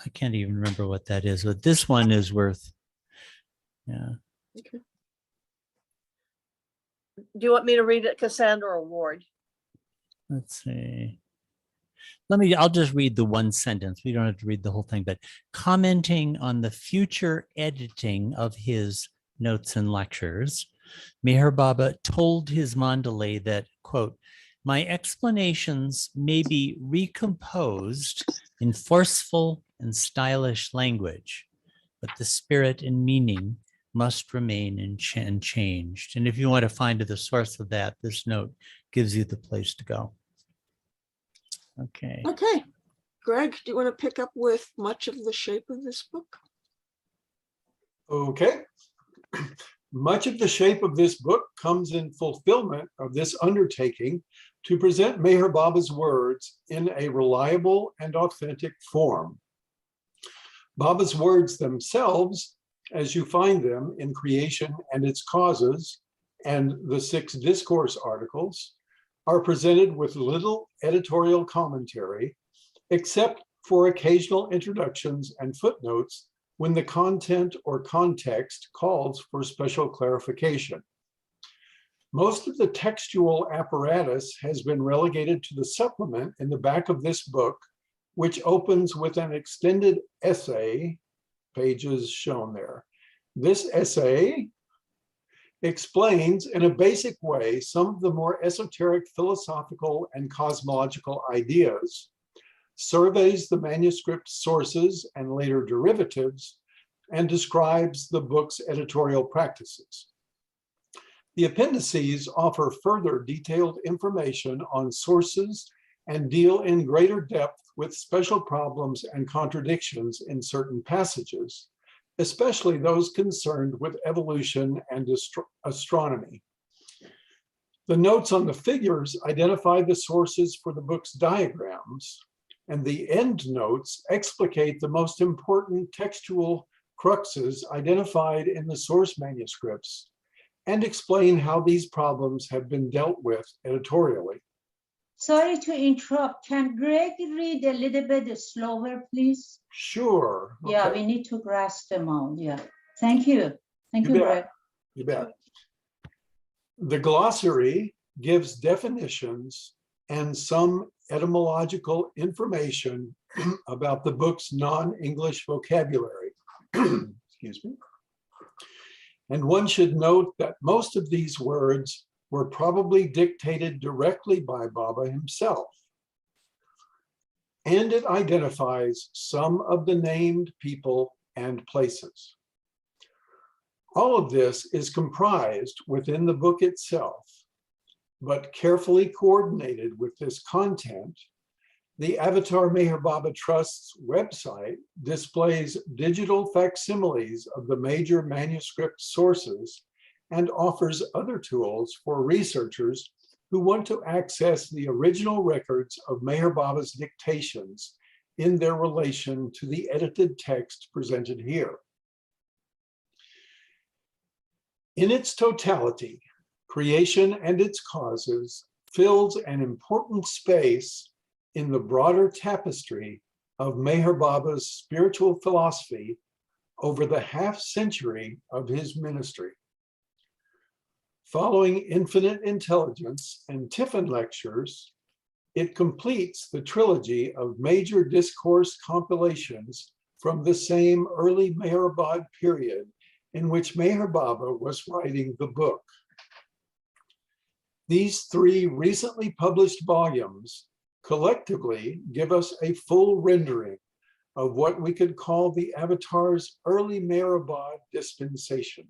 B: I can't even remember what that is, but this one is worth. Yeah.
A: Okay.
I: Do you want me to read it, Cassandra or Ward?
B: Let's see. I'll just read the one sentence. We don't have to read the whole thing, but commenting on the future editing of his notes and lectures, Meher Baba told his Mandalay that, quote, my explanations may be recomposed in forceful and stylish language, but the spirit and meaning must remain unchanged. And if you want to find the source of that, this note gives you the place to go. Okay.
A: Okay. Greg, do you want to pick up with much of the shape of this book?
J: Okay. Much of the shape of this book comes in fulfillment of this undertaking to present Meher Baba's words in a reliable and authentic form. Baba's words themselves, as you find them in Creation and its Causes and the 6 discourse articles, are presented with little editorial commentary, except for occasional introductions and footnotes when the content or context calls for special clarification. Most of the textual apparatus has been relegated to the supplement in the back of this book, which opens with an extended essay, pages shown there. This essay explains in a basic way some of the more esoteric philosophical and cosmological ideas, surveys the manuscript sources and later derivatives, and describes the book's editorial practices. The appendices offer further detailed information on sources and deal in greater depth with special problems and contradictions in certain passages, especially those concerned with evolution and astronomy. The notes on the figures identify the sources for the book's diagrams, and the end notes explicate the most important textual cruxes identified in the source manuscripts and explain how these problems have been dealt with editorially.
K: Sorry to interrupt. Can Greg read a little bit slower, please?
J: Sure.
K: Yeah,
J: Okay.
K: we need to grasp them all. Yeah. Thank you. Thank you,
J: bet.
K: Greg.
J: You bet. The glossary gives definitions and some etymological information about the book's non-English vocabulary. Excuse me. And one should note that most of these words were probably dictated directly by Baba himself. And it identifies some of the named people and places. All of this is comprised within the book itself, but carefully coordinated with this content. The Avatar Meher Baba Trust's website displays digital facsimiles of the major manuscript sources and offers other tools for researchers who want to access the original records of Meher Baba's dictations in their relation to the edited text presented here. In its totality, Creation and its Causes fills an important space in the broader tapestry of Meher Baba's spiritual philosophy over the half-century of his ministry. Following Infinite Intelligence and Tiffin Lectures, it completes the trilogy of major discourse compilations from the same early Meherabad period in which Meher Baba was writing the book. These 3 recently published volumes collectively give us a full rendering of what we could call the Avatar's early Meherabad dispensation.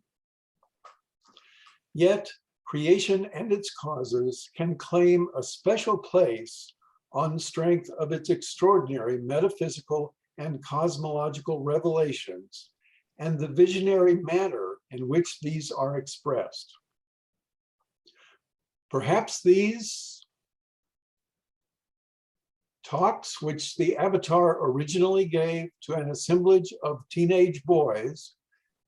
J: Yet, creation and its causes can claim a special place on strength of its extraordinary metaphysical and cosmological revelations and the visionary manner in which these are expressed. Perhaps these talks, which the Avatar originally gave to an assemblage of teenage boys,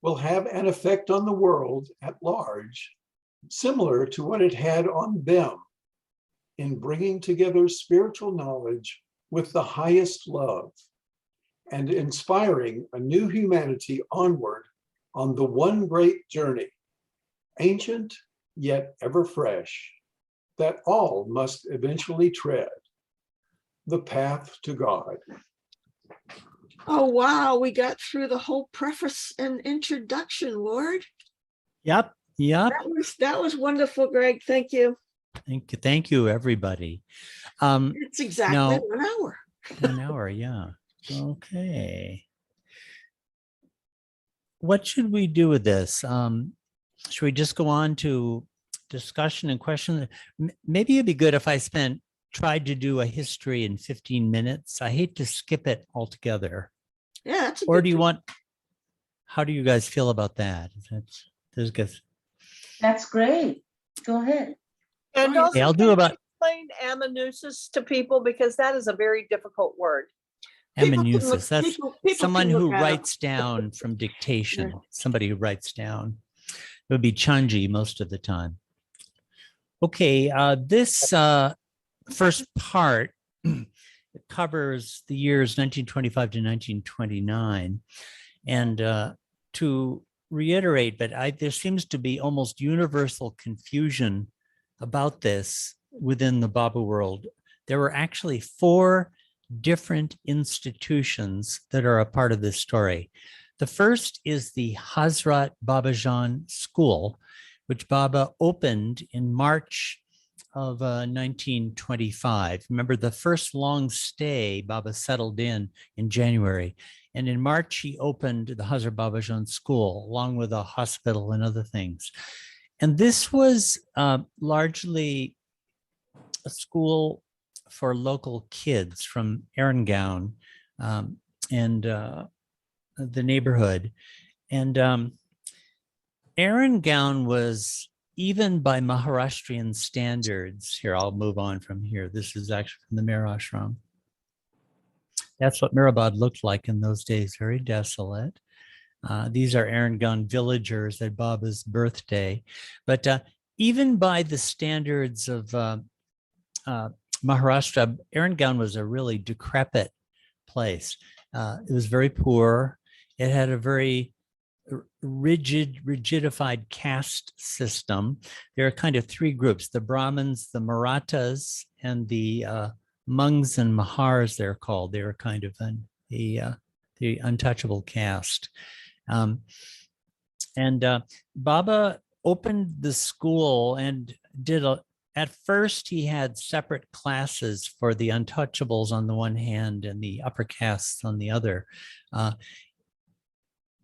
J: will have an effect on the world at large, similar to what it had on them in bringing together spiritual knowledge with the highest love and inspiring a new humanity onward on the one great journey, ancient yet ever fresh, that all must eventually tread, the path to God.
A: Oh, wow. We got through the whole preface and introduction, Ward.
B: Yep.
A: That was wonderful, Greg. Thank you.
B: Thank you, everybody.
A: It's exactly
B: now-
A: 1 hour.
B: 1 hour, yeah. Okay. What should we do with this? Should we just go on to discussion and question? Maybe it'd be good if I tried to do a history in 15 minutes. I hate to skip it altogether.
A: Yeah, that's a
B: Or
A: good
B: do you
A: thing.
B: want, how do you guys feel about that? That's good.
K: That's great. Go ahead.
I: And
A: Okay,
I: also,
B: I'll do
I: can you
B: about-
I: explain amanuensis to people, because that is a very difficult word.
A: People can
B: Amanuensis,
A: look-
B: that's
A: people
B: someone
A: can look
B: who
A: at 'em.
B: writes down from dictation, somebody who writes down. It would be Chanji most of the time. Okay, this first part covers the years 1925 to 1929. And to reiterate, but there seems to be almost universal confusion about this within the Baba world. There were actually 4 different institutions that are a part of this story. The first is the Hazrat Babajan School, which Baba opened in March of 1925. Remember, the first long stay, Baba settled in January. And in March, he opened the Hazrat Babajan School, along with a hospital and other things. And this was largely a school for local kids from Erengaon and the neighborhood. And Erengaon was, even by Maharashtrian standards, here, I'll move on from here. This is actually from the Meher Ashram. That's what Meherabad looked like in those days, very desolate. These are Erengaon villagers at Baba's birthday. But even by the standards of Maharashtra, Erengaon was a really decrepit place. It was very poor. It had a very rigidified caste system. There are kind of 3 groups: the Brahmins, the Marathas, and the Mungs and Mahars, they're called. They're kind of the untouchable caste. Baba opened the school and at first he had separate classes for the untouchables on the one hand and the upper castes on the other.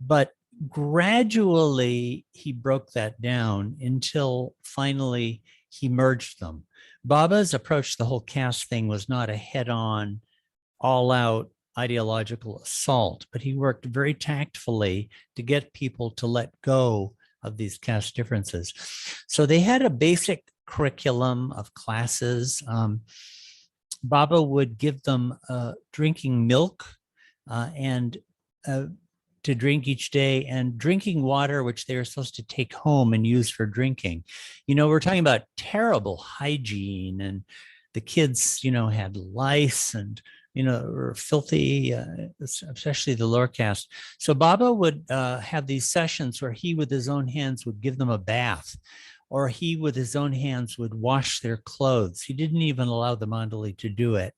B: But gradually he broke that down until finally he merged them. Baba's approach to the whole caste thing was not a head-on, all-out ideological assault, but he worked very tactfully to get people to let go of these caste differences. So they had a basic curriculum of classes. Baba would give them drinking milk and to drink each day, and drinking water, which they were supposed to take home and use for drinking. We're talking about terrible hygiene, and the kids, had lice and, were filthy, especially the lower caste. So Baba would have these sessions where he, with his own hands, would give them a bath, or he, with his own hands, would wash their clothes. He didn't even allow the Mandali to do it.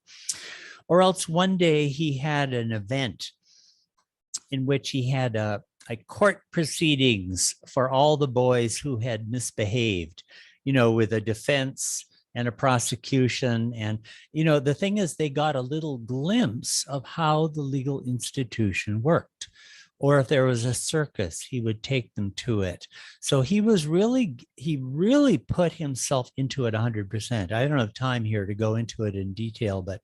B: Or else one day he had an event in which he had a court proceedings for all the boys who had misbehaved. with a defense and a prosecution. And, the thing is, they got a little glimpse of how the legal institution worked. Or if there was a circus, he would take them to it. So he really put himself into it 100%. I don't have time here to go into it in detail, but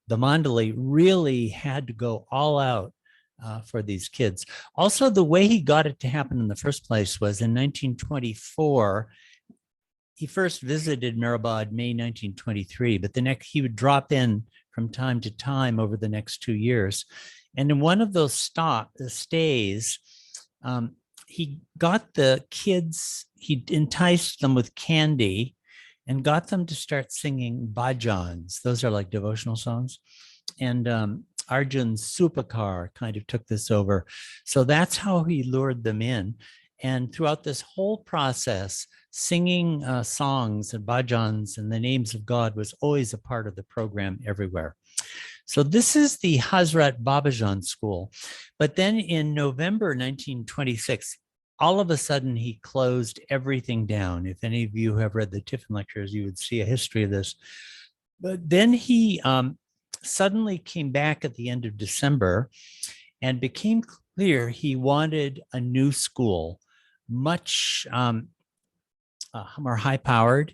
B: the Mandali really had to go all out for these kids. Also, the way he got it to happen in the first place was in 1924. He first visited Mehrabad May 1923, but he would drop in from time to time over the next 2 years. And in one of those stays, he got the kids, he enticed them with candy and got them to start singing bhajans. Those are like devotional songs. And Arjun Supakar kind of took this over. So that's how he lured them in. And throughout this whole process, singing songs and bhajans and the names of God was always a part of the program everywhere. So this is the Hazrat Babajan School. But then in November 1926, all of a sudden he closed everything down. If any of you have read the Tiffin lectures, you would see a history of this. But then he suddenly came back at the end of December and became clear he wanted a new school, much more high-powered,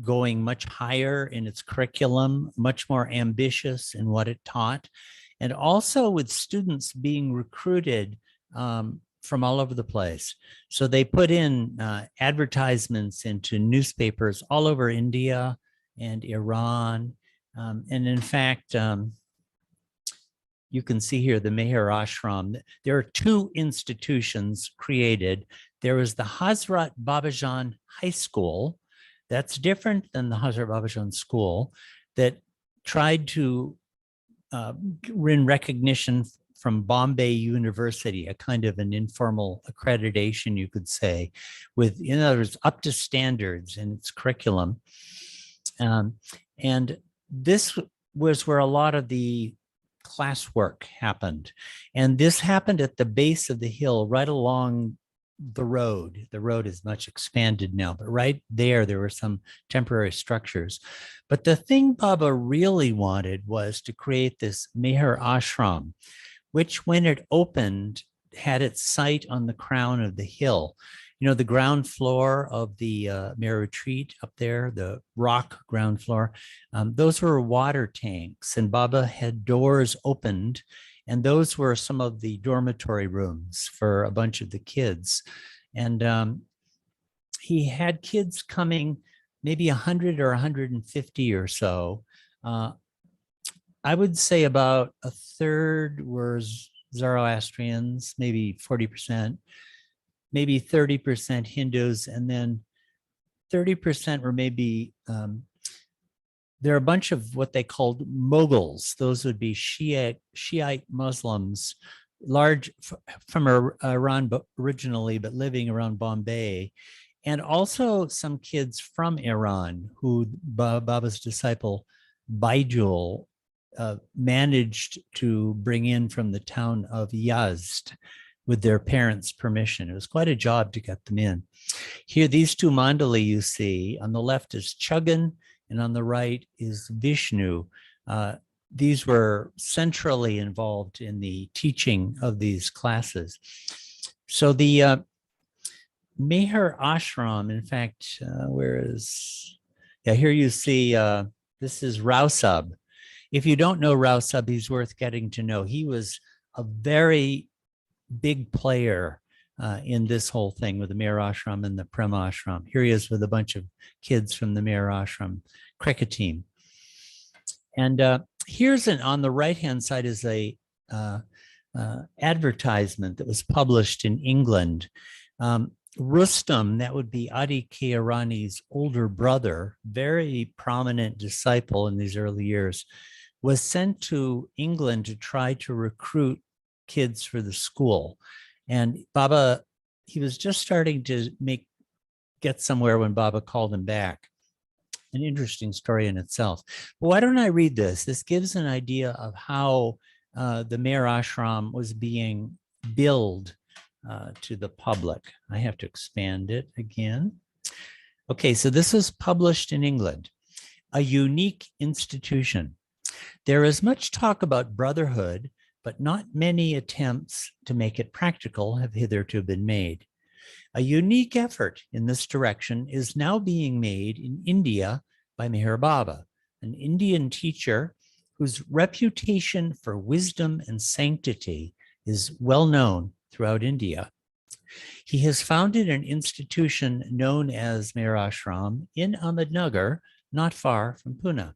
B: going much higher in its curriculum, much more ambitious in what it taught, and also with students being recruited from all over the place. So they put in advertisements into newspapers all over India and Iran. And in fact, you can see here the Meher Ashram. There are 2 institutions created. There was the Hazrat Babajan High School. That's different than the Hazrat Babajan School that tried to win recognition from Bombay University, a kind of an informal accreditation, you could say, with, in other words, up to standards in its curriculum. And this was where a lot of the classwork happened. And this happened at the base of the hill, right along the road. The road is much expanded now, but right there were some temporary structures. But the thing Baba really wanted was to create this Meher Ashram, which when it opened had its site on the crown of the hill. The ground floor of the Meher retreat up there, the rock ground floor, those were water tanks, and Baba had doors opened, and those were some of the dormitory rooms for a bunch of the kids. And he had kids coming, maybe 100 or 150 or so. I would say about a third were Zoroastrians, maybe 40%. Maybe 30% Hindus, and then 30% were maybe, there are a bunch of what they called Mughals. Those would be Shiite Muslims, large from Iran originally, but living around Bombay. And also some kids from Iran who Baba's disciple Baijul managed to bring in from the town of Yazd with their parents' permission. It was quite a job to get them in. Here, these 2 mandali you see, on the left is Chuggan, and on the right is Vishnu. These were centrally involved in the teaching of these classes. So the Meher Ashram, in fact, here you see, this is Rausab. If you don't know Rausab, he's worth getting to know. He was a very big player in this whole thing with the Meher Ashram and the Prem Ashram. Here he is with a bunch of kids from the Meher Ashram cricket team. And here's on the right-hand side is a advertisement that was published in England. Rustam, that would be Adi Kiarani's older brother, very prominent disciple in these early years, was sent to England to try to recruit kids for the school. And Baba, he was just starting to get somewhere when Baba called him back. An interesting story in itself. But why don't I read this? This gives an idea of how the Meher Ashram was being billed to the public. I have to expand it again. Okay, so this was published in England, a unique institution. There is much talk about brotherhood, but not many attempts to make it practical have hitherto been made. A unique effort in this direction is now being made in India by Meher Baba, an Indian teacher whose reputation for wisdom and sanctity is well known throughout India. He has founded an institution known as Meher Ashram in Ahmednagar, not far from Pune.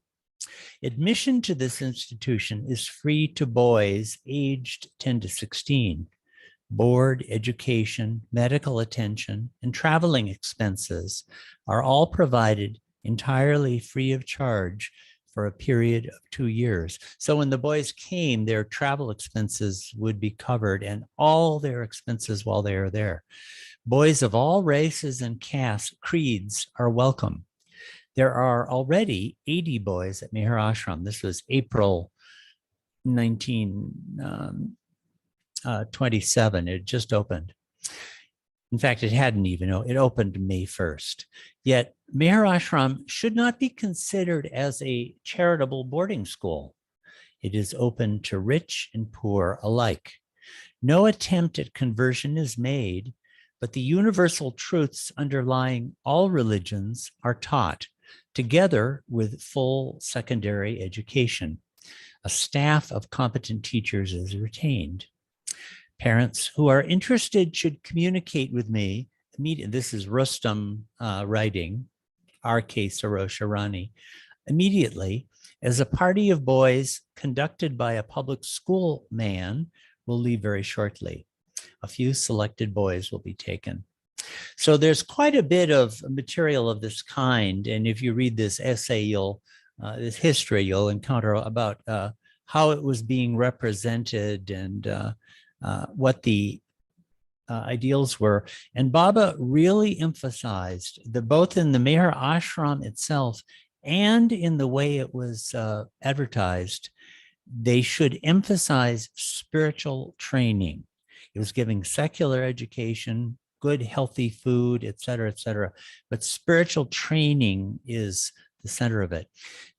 B: Admission to this institution is free to boys aged 10 to 16. Board, education, medical attention, and traveling expenses are all provided entirely free of charge for a period of 2 years. So when the boys came, their travel expenses would be covered and all their expenses while they are there. Boys of all races and castes, creeds are welcome. There are already 80 boys at Meher Ashram. This was April 1927. It just opened. In fact, it hadn't even, it opened May 1st. Yet Meher Ashram should not be considered as a charitable boarding school. It is open to rich and poor alike. No attempt at conversion is made, but the universal truths underlying all religions are taught, together with full secondary education. A staff of competent teachers is retained. Parents who are interested should communicate with me immediately. This is Rustam writing, R.K. Sarosharani, immediately, as a party of boys conducted by a public school man will leave very shortly. A few selected boys will be taken. So there's quite a bit of material of this kind. And if you read this essay, this history, you'll encounter about how it was being represented and what the ideals were. And Baba really emphasized that both in the Meher Ashram itself and in the way it was advertised, they should emphasize spiritual training. It was giving secular education, good, healthy food, et cetera, but spiritual training is the center of it.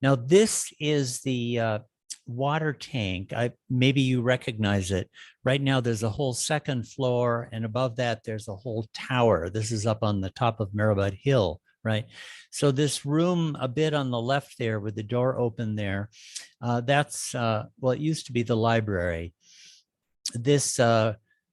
B: Now, this is the water tank. Maybe you recognize it. Right now, there's a whole second floor, and above that, there's a whole tower. This is up on the top of Mehrabad Hill, right? So this room a bit on the left there with the door open there, that's, well, it used to be the library. This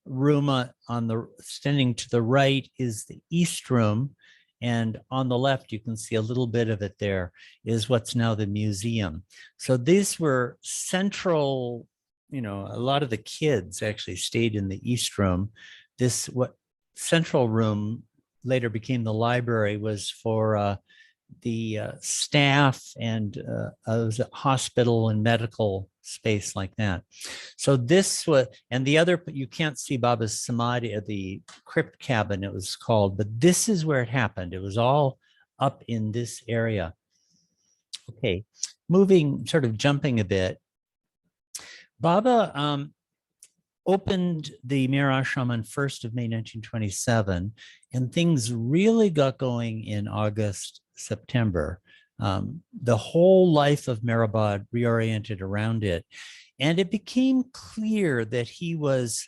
B: room on the standing to the right is the East Room. And on the left, you can see a little bit of it there, is what's now the museum. So these were central, a lot of the kids actually stayed in the East Room. This, what central room later became the library, was for the staff and was a hospital and medical space like that. So this was, and the other, you can't see Baba's Samadhi, the crypt cabin it was called, but this is where it happened. It was all up in this area. Okay, sort of jumping a bit. Baba opened the Meher Ashram on 1st of May, 1927, and things really got going in August, September. The whole life of Mehrabad reoriented around it. And it became clear that he was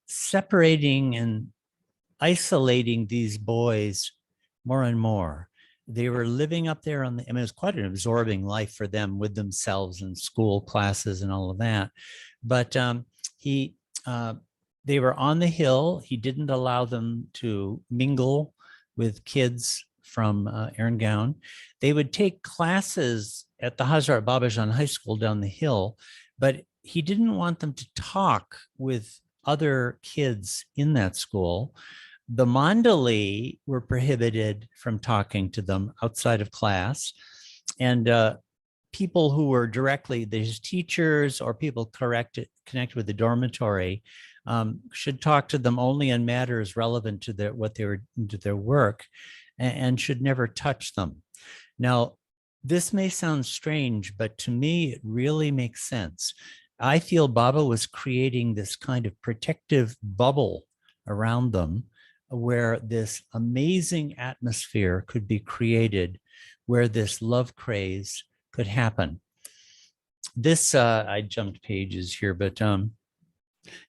B: separating and isolating these boys more and more. They were living up there on it was quite an absorbing life for them with themselves and school classes and all of that. But they were on the hill. He didn't allow them to mingle with kids from Erngaon. They would take classes at the Hazrat Babajan High School down the hill, but he didn't want them to talk with other kids in that school. The Mandali were prohibited from talking to them outside of class, and people who were directly his teachers or people connected with the dormitory should talk to them only on matters relevant to their work, and should never touch them. Now, this may sound strange, but to me, it really makes sense. I feel Baba was creating this kind of protective bubble around them where this amazing atmosphere could be created, where this love craze could happen. This, I jumped pages here, but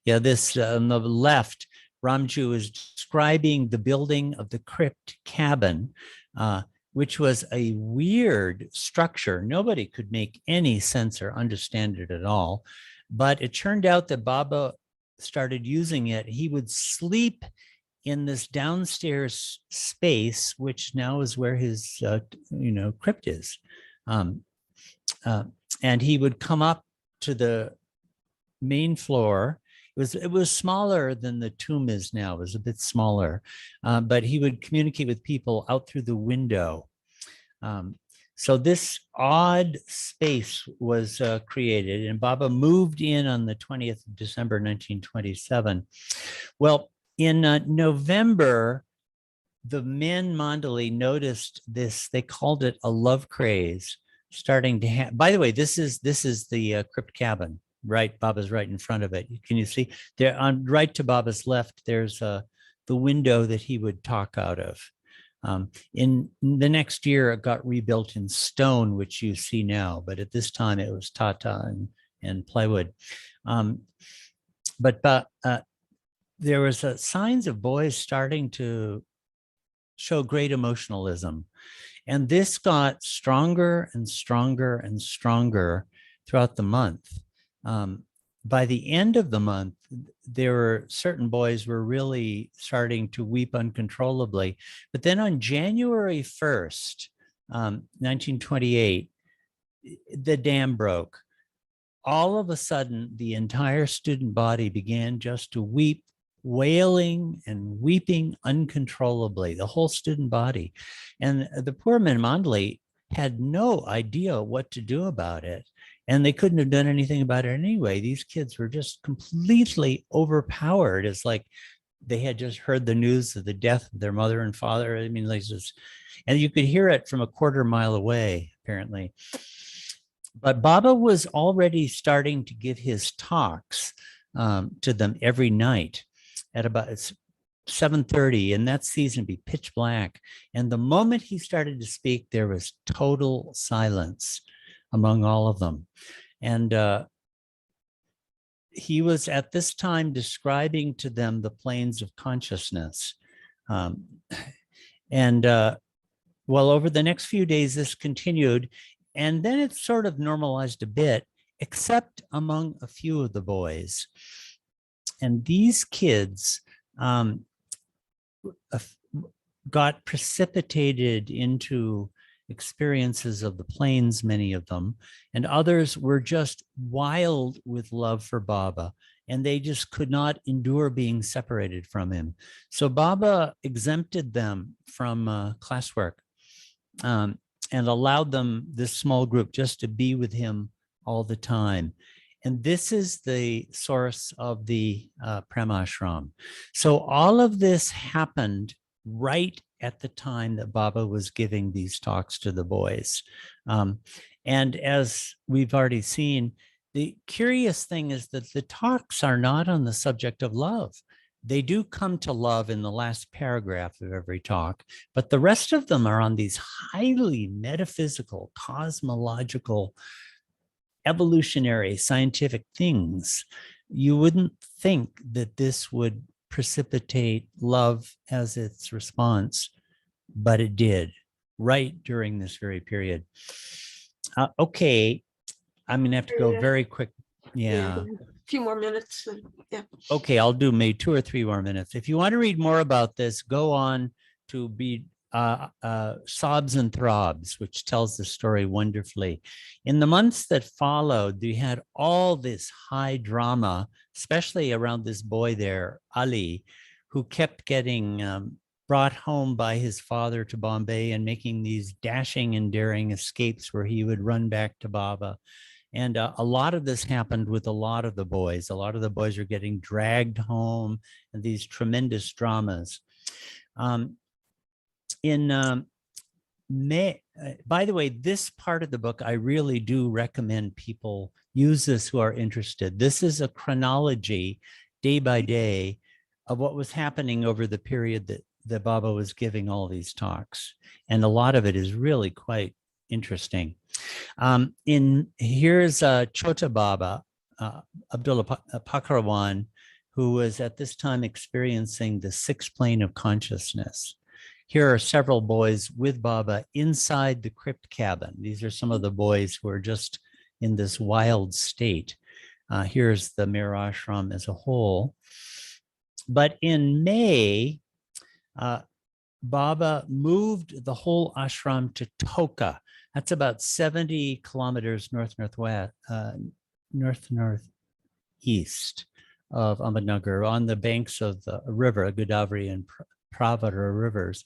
B: yeah, this on the left, Ramju is describing the building of the crypt cabin, which was a weird structure. Nobody could make any sense or understand it at all. But it turned out that Baba started using it. He would sleep in this downstairs space, which now is where his, crypt is. And he would come up to the main floor. It was smaller than the tomb is now. It was a bit smaller, but he would communicate with people out through the window. So this odd space was created, and Baba moved in on the 20th of December, 1927. Well, in November, the men Mandali noticed this. They called it a love craze starting to happen. By the way, this is the crypt cabin. Right, Baba's right in front of it. Can you see there on right to Baba's left? There's the window that he would talk out of. In the next year, it got rebuilt in stone, which you see now. But at this time, it was tata and plywood. But there was signs of boys starting to show great emotionalism, and this got stronger and stronger and stronger throughout the month. By the end of the month, there were certain boys were really starting to weep uncontrollably. But then on January 1st, 1928, the dam broke. All of a sudden, the entire student body began just to weep, wailing and weeping uncontrollably, the whole student body. And the poor men Mandali had no idea what to do about it. And they couldn't have done anything about it anyway. These kids were just completely overpowered. It's like they had just heard the news of the death of their mother and father. I mean, like just, and you could hear it from a quarter mile away, apparently. But Baba was already starting to give his talks to them every night at about 7:30, and that season be pitch black. And the moment he started to speak, there was total silence among all of them. And he was at this time describing to them the planes of consciousness. Well, over the next few days, this continued, and then it sort of normalized a bit, except among a few of the boys. And these kids got precipitated into experiences of the plains, many of them, and others were just wild with love for Baba, and they just could not endure being separated from him. So Baba exempted them from classwork and allowed them, this small group, just to be with him all the time. And this is the source of the Preface Ashram. So all of this happened right at the time that Baba was giving these talks to the boys. And as we've already seen, the curious thing is that the talks are not on the subject of love. They do come to love in the last paragraph of every talk, but the rest of them are on these highly metaphysical, cosmological, evolutionary, scientific things. You wouldn't think that this would precipitate love as its response, but it did right during this very period. Okay, I'm gonna have to go very quick. Yeah.
A: A few more minutes. Yeah.
B: Okay, I'll do maybe 2 or 3 more minutes. If you want to read more about this, go on to be Sobs and Throbs, which tells the story wonderfully. In the months that followed, they had all this high drama, especially around this boy there, Ali, who kept getting brought home by his father to Bombay and making these dashing and daring escapes where he would run back to Baba. And a lot of this happened with a lot of the boys. A lot of the boys are getting dragged home, and these tremendous dramas. In May, by the way, this part of the book, I really do recommend people use this who are interested. This is a chronology, day by day, of what was happening over the period that Baba was giving all these talks. And a lot of it is really quite interesting. Here's Chota Baba, Abdullah Pakrawan, who was at this time experiencing the sixth plane of consciousness. Here are several boys with Baba inside the crypt cabin. These are some of the boys who are just in this wild state. Here's the Meher Ashram as a whole. But in May, Baba moved the whole ashram to Toka. That's about 70 kilometers north-northeast of Ahmednagar, on the banks of the river, Godavari and Pravara rivers.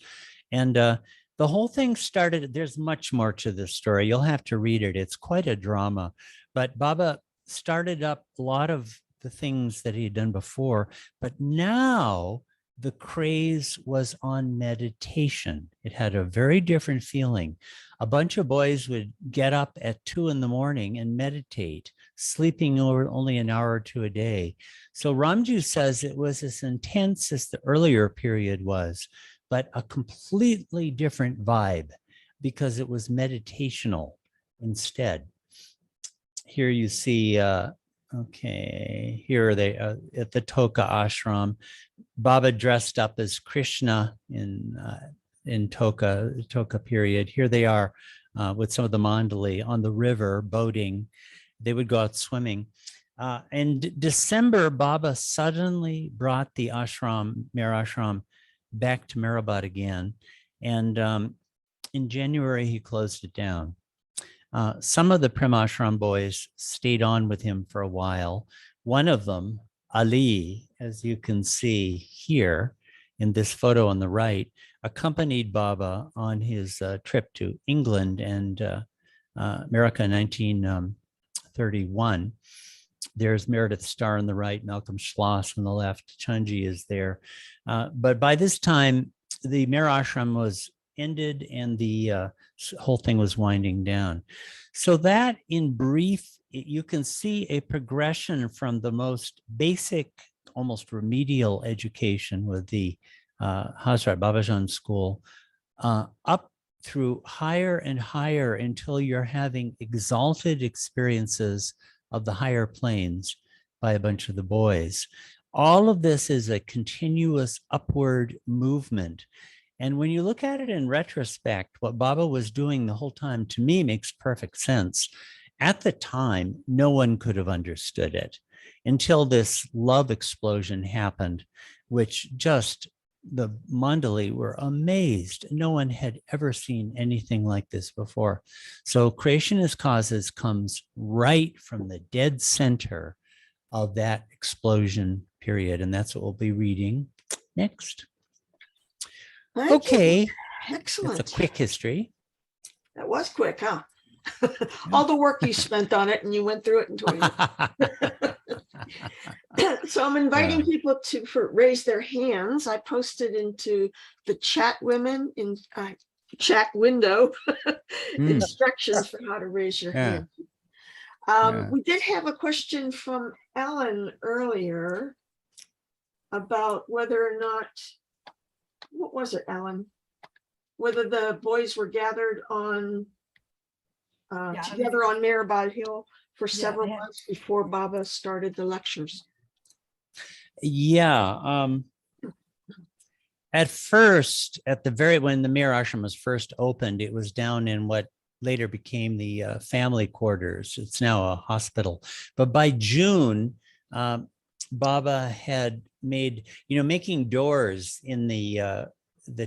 B: And the whole thing started, there's much more to this story. You'll have to read it. It's quite a drama. But Baba started up a lot of the things that he had done before, but now the craze was on meditation. It had a very different feeling. A bunch of boys would get up at 2 in the morning and meditate, sleeping over only an hour or two a day. So Ramju says it was as intense as the earlier period was, but a completely different vibe because it was meditational instead. Here you see, okay, here are they at the Toka ashram. Baba dressed up as Krishna in Toka period. Here they are with some of the mandali on the river boating. They would go out swimming. In December, Baba suddenly brought the ashram, Meher Ashram, back to Meherabad again. And in January, he closed it down. Some of the Prem Ashram boys stayed on with him for a while. One of them, Ali, as you can see here in this photo on the right, accompanied Baba on his trip to England and America in 1931. There's Meredith Starr on the right, Malcolm Schloss on the left, Chanji is there. But by this time, the Meher Ashram was ended and the whole thing was winding down. So that in brief, you can see a progression from the most basic, almost remedial education with the Hazrat Babajan school up through higher and higher until you're having exalted experiences of the higher planes by a bunch of the boys. All of this is a continuous upward movement. And when you look at it in retrospect, what Baba was doing the whole time, to me, makes perfect sense. At the time, no one could have understood it until this love explosion happened, which just, the Mandali were amazed. No one had ever seen anything like this before. So Creation as Causes comes right from the dead center of that explosion period. And that's what we'll be reading next. Okay.
A: Excellent.
B: It's a quick history.
A: That was quick, huh? All the work you spent on it and you went through it in 20 minutes. So I'm inviting people to raise their hands. I posted into the chat chat window instructions for how to raise your hand. We did have a question from Ellen earlier about whether or not, what was it, Ellen? Whether the boys were gathered on together on Meherabad Hill for several months before Baba started the lectures.
B: Yeah. At first, when the Meher Ashram was first opened, it was down in what later became the family quarters. It's now a hospital. But by June, Baba had made, making doors in the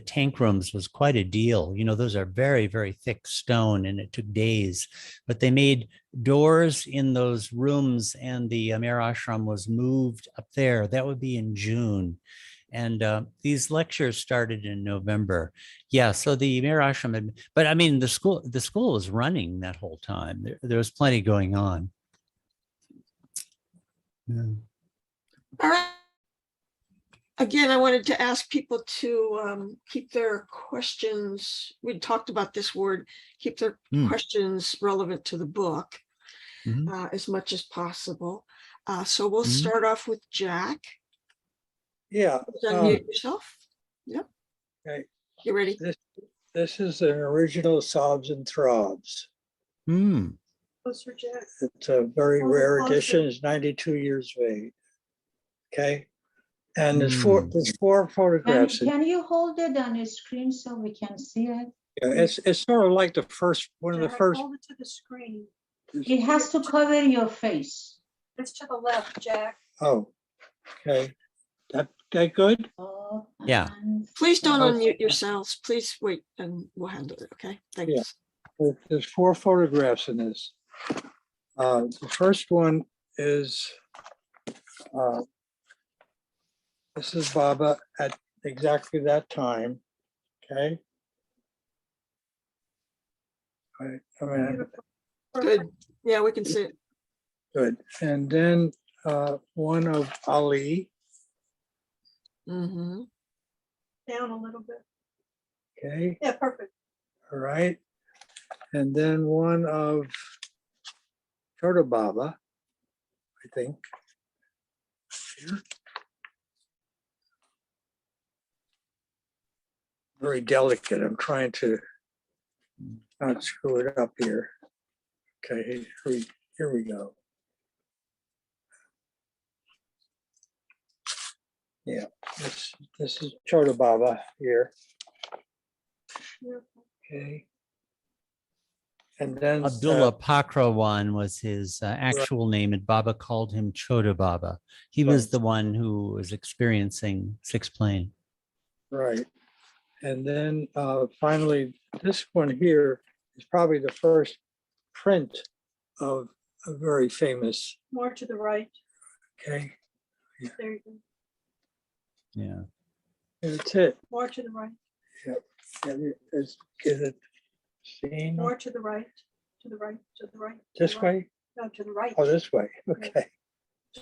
B: tank rooms was quite a deal. Those are very, very thick stone and it took days, but they made doors in those rooms and the Meher Ashram was moved up there. That would be in June. And these lectures started in November. Yeah, so the Meher Ashram, but I mean, the school was running that whole time. There was plenty going on. Yeah.
A: All right. Again, I wanted to ask people to keep their questions, we talked about this word, keep their questions relevant to the book as much as possible. So we'll start off with Jack.
E: Yeah.
A: Unmute yourself. Yep.
E: Okay.
A: You ready?
E: This is an original Sobs and Throbs.
B: Hmm.
A: Closer, Jack.
E: It's a very
A: Hold it
E: rare
A: closer.
E: edition. It's 92 years of age. Okay. And there's
B: Hmm.
E: four
K: And
E: photographs.
K: can you hold it on the screen so we can see it?
E: Yeah, it's sort of like the first one of the
A: Jack,
E: first.
A: hold it to the screen.
K: It has to cover your face.
A: It's to the left, Jack.
E: Oh, okay. That good?
K: Up
B: Yeah.
K: and
A: Please don't
E: Oh.
A: unmute yourselves. Please wait and we'll handle it. Okay, thanks.
E: There's four photographs in this. The first one is this is Baba at exactly that time. Okay. I mean,
A: Good. Yeah, we can see it.
E: good. And then one of Ali.
A: Mm-hmm. Down a little bit.
E: Okay.
A: Yeah, perfect.
E: All right. And then one of Chota Baba, I think. Here. Very delicate. I'm trying to not screw it up here. Okay, here we go. Yeah, this is Chota Baba here. Okay. And then
B: Abdullah Pakrawan was his actual name, and Baba called him Chota Baba. He was
E: Right.
B: the one who was experiencing sixth plane.
E: right. And then finally, this one here is probably the first print of a very famous.
A: More to the right.
E: Okay,
A: There you go.
B: Yeah.
E: that's it.
A: More to the right.
E: And is it seen
A: More to the right. To the right. To the right. to
E: this
A: the right.
E: way?
A: No, to the right.
E: Oh, this way. Okay.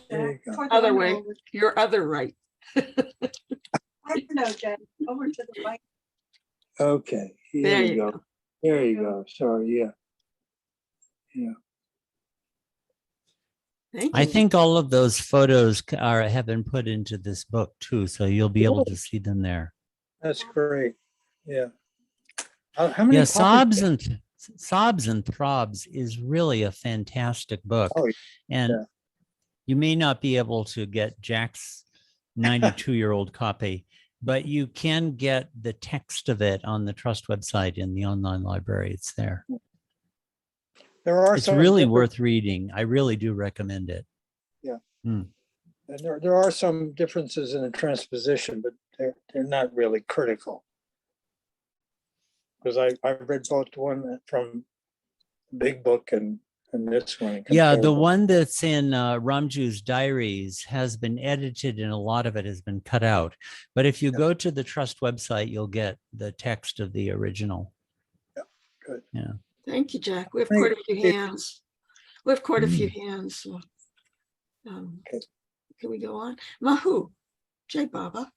E: There you
A: Jack,
E: go.
A: other way. Your other right. No, Jack. Over to the right.
E: Okay. Here
A: There
E: we
A: you
E: go.
A: go.
E: There you go. Sorry. Yeah. Yeah.
A: Thank
B: I
A: you.
B: think all of those photos have been put into this book too, so you'll be able to see them there.
E: That's great. Yeah. How many
B: Yeah,
E: copies?
B: Sobs and Throbs is really a fantastic book.
E: Oh,
B: And
E: yeah.
B: you may not be able to get Jack's 92-year-old copy, but you can get the text of it on the Trust website in the online library. It's there.
E: There are
B: It's
E: some
B: really
E: different-
B: worth reading. I really do recommend it.
E: Yeah.
B: Hmm.
E: And there are some differences in the transposition, but they're not really critical. Because I read both the one from the big book and this one. and
B: Yeah,
E: compared
B: the
E: them.
B: one that's in Ramju's diaries has been edited and a lot of it has been cut out. But if you go to the Trust website, you'll get the text of the original.
E: Good.
B: Yeah.
A: Thank you, Jack. We have
E: Thank
A: quite a few
E: you.
A: hands. We have quite a few hands. So,
E: Okay.
A: can we go on? Mahu, Jai Baba.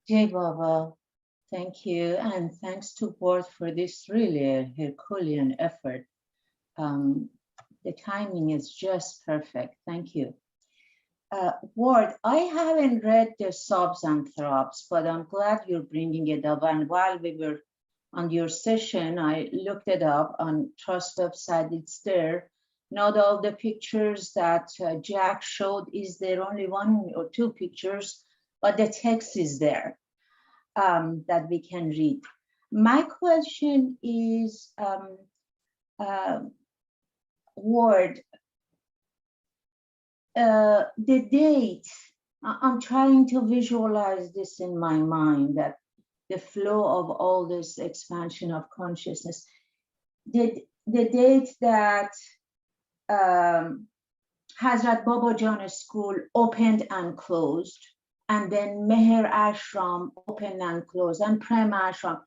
K: Jai Baba, thank you. And thanks to board for this really Herculean effort. The timing is just perfect. Thank you. Ward, I haven't read the Sobs and Throbs, but I'm glad you're bringing it up. And while we were on your session, I looked it up on Trust website. It's there. Not all the pictures that Jack showed is there, only one or two pictures, but the text is there that we can read. My question is, Ward, the date, I'm trying to visualize this in my mind, that the flow of all this expansion of consciousness. The date that Hazrat Babajan School opened and closed, and then Meher Ashram opened and closed, and Prem Ashram.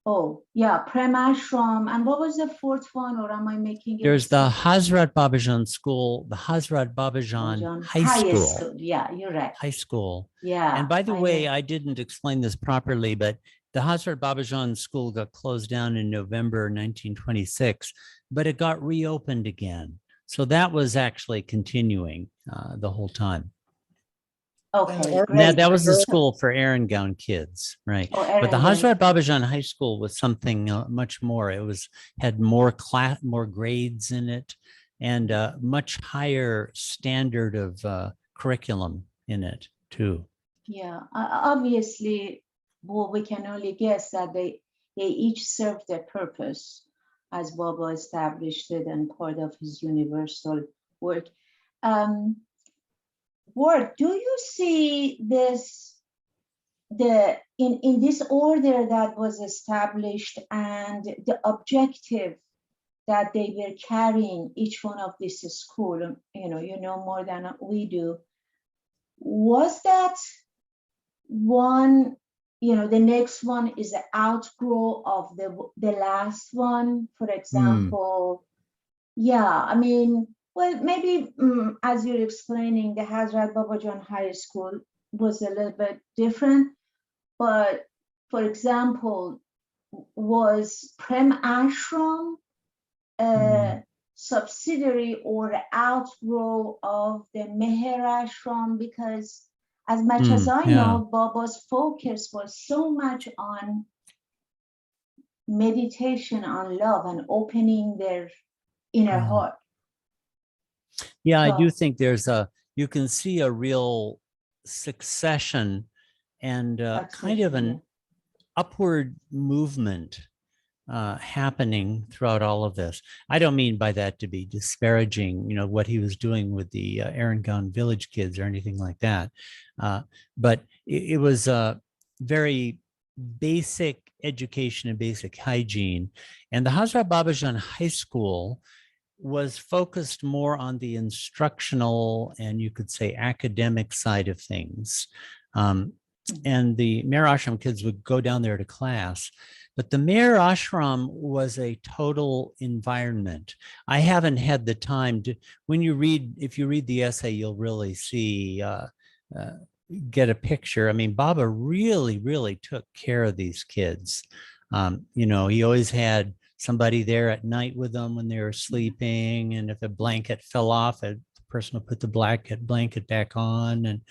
K: Oh, yeah, Prem Ashram. And what was the fourth one, or am I making it?
B: There's the Hazrat Babajan School, the Hazrat Babajan High School.
K: Yeah, you're right.
B: High school.
K: Yeah.
B: And by the
K: I
B: way,
K: know.
B: I didn't explain this properly, but the Hazrat Babajan School got closed down in November 1926, but it got reopened again. So that was actually continuing the whole time.
K: Okay,
E: Or-
K: great.
B: That was the
E: Girl-
B: school for Aaron Gown kids, right?
K: Oh,
B: But the
K: Aaron Gown.
B: Hazrat Babajan High School was something much more. It was had more more grades in it, and much higher standard of curriculum in it too.
K: Yeah, obviously, well, we can only guess that they each serve their purpose as Baba established it and part of his universal work. Ward, do you see this in this order that was established and the objective that they were carrying each one of this school? You know more than we do. Was that one, the next one is the outgrow of the last one, for example? Yeah, I mean, well, maybe as you're explaining, the Hazrat Babajan High School was a little bit different, but for example, was Prem Ashram a subsidiary or outgrow of the Meher Ashram? Because as much as I know, Baba's focus was so much on meditation, on love, and opening their inner heart.
B: Yeah, I do think you can see a real succession and kind of an upward movement happening throughout all of this. I don't mean by that to be disparaging, what he was doing with the Aaron Gown Village kids or anything like that. But it was a very basic education and basic hygiene. And the Hazrat Babajan High School was focused more on the instructional and you could say academic side of things. And the Meher Ashram kids would go down there to class. But the Meher Ashram was a total environment. I haven't had the time to, if you read the essay, you'll really see, get a picture. I mean, Baba really, really took care of these kids. He always had somebody there at night with them when they were sleeping. And if a blanket fell off, the person would put the blanket back on. And,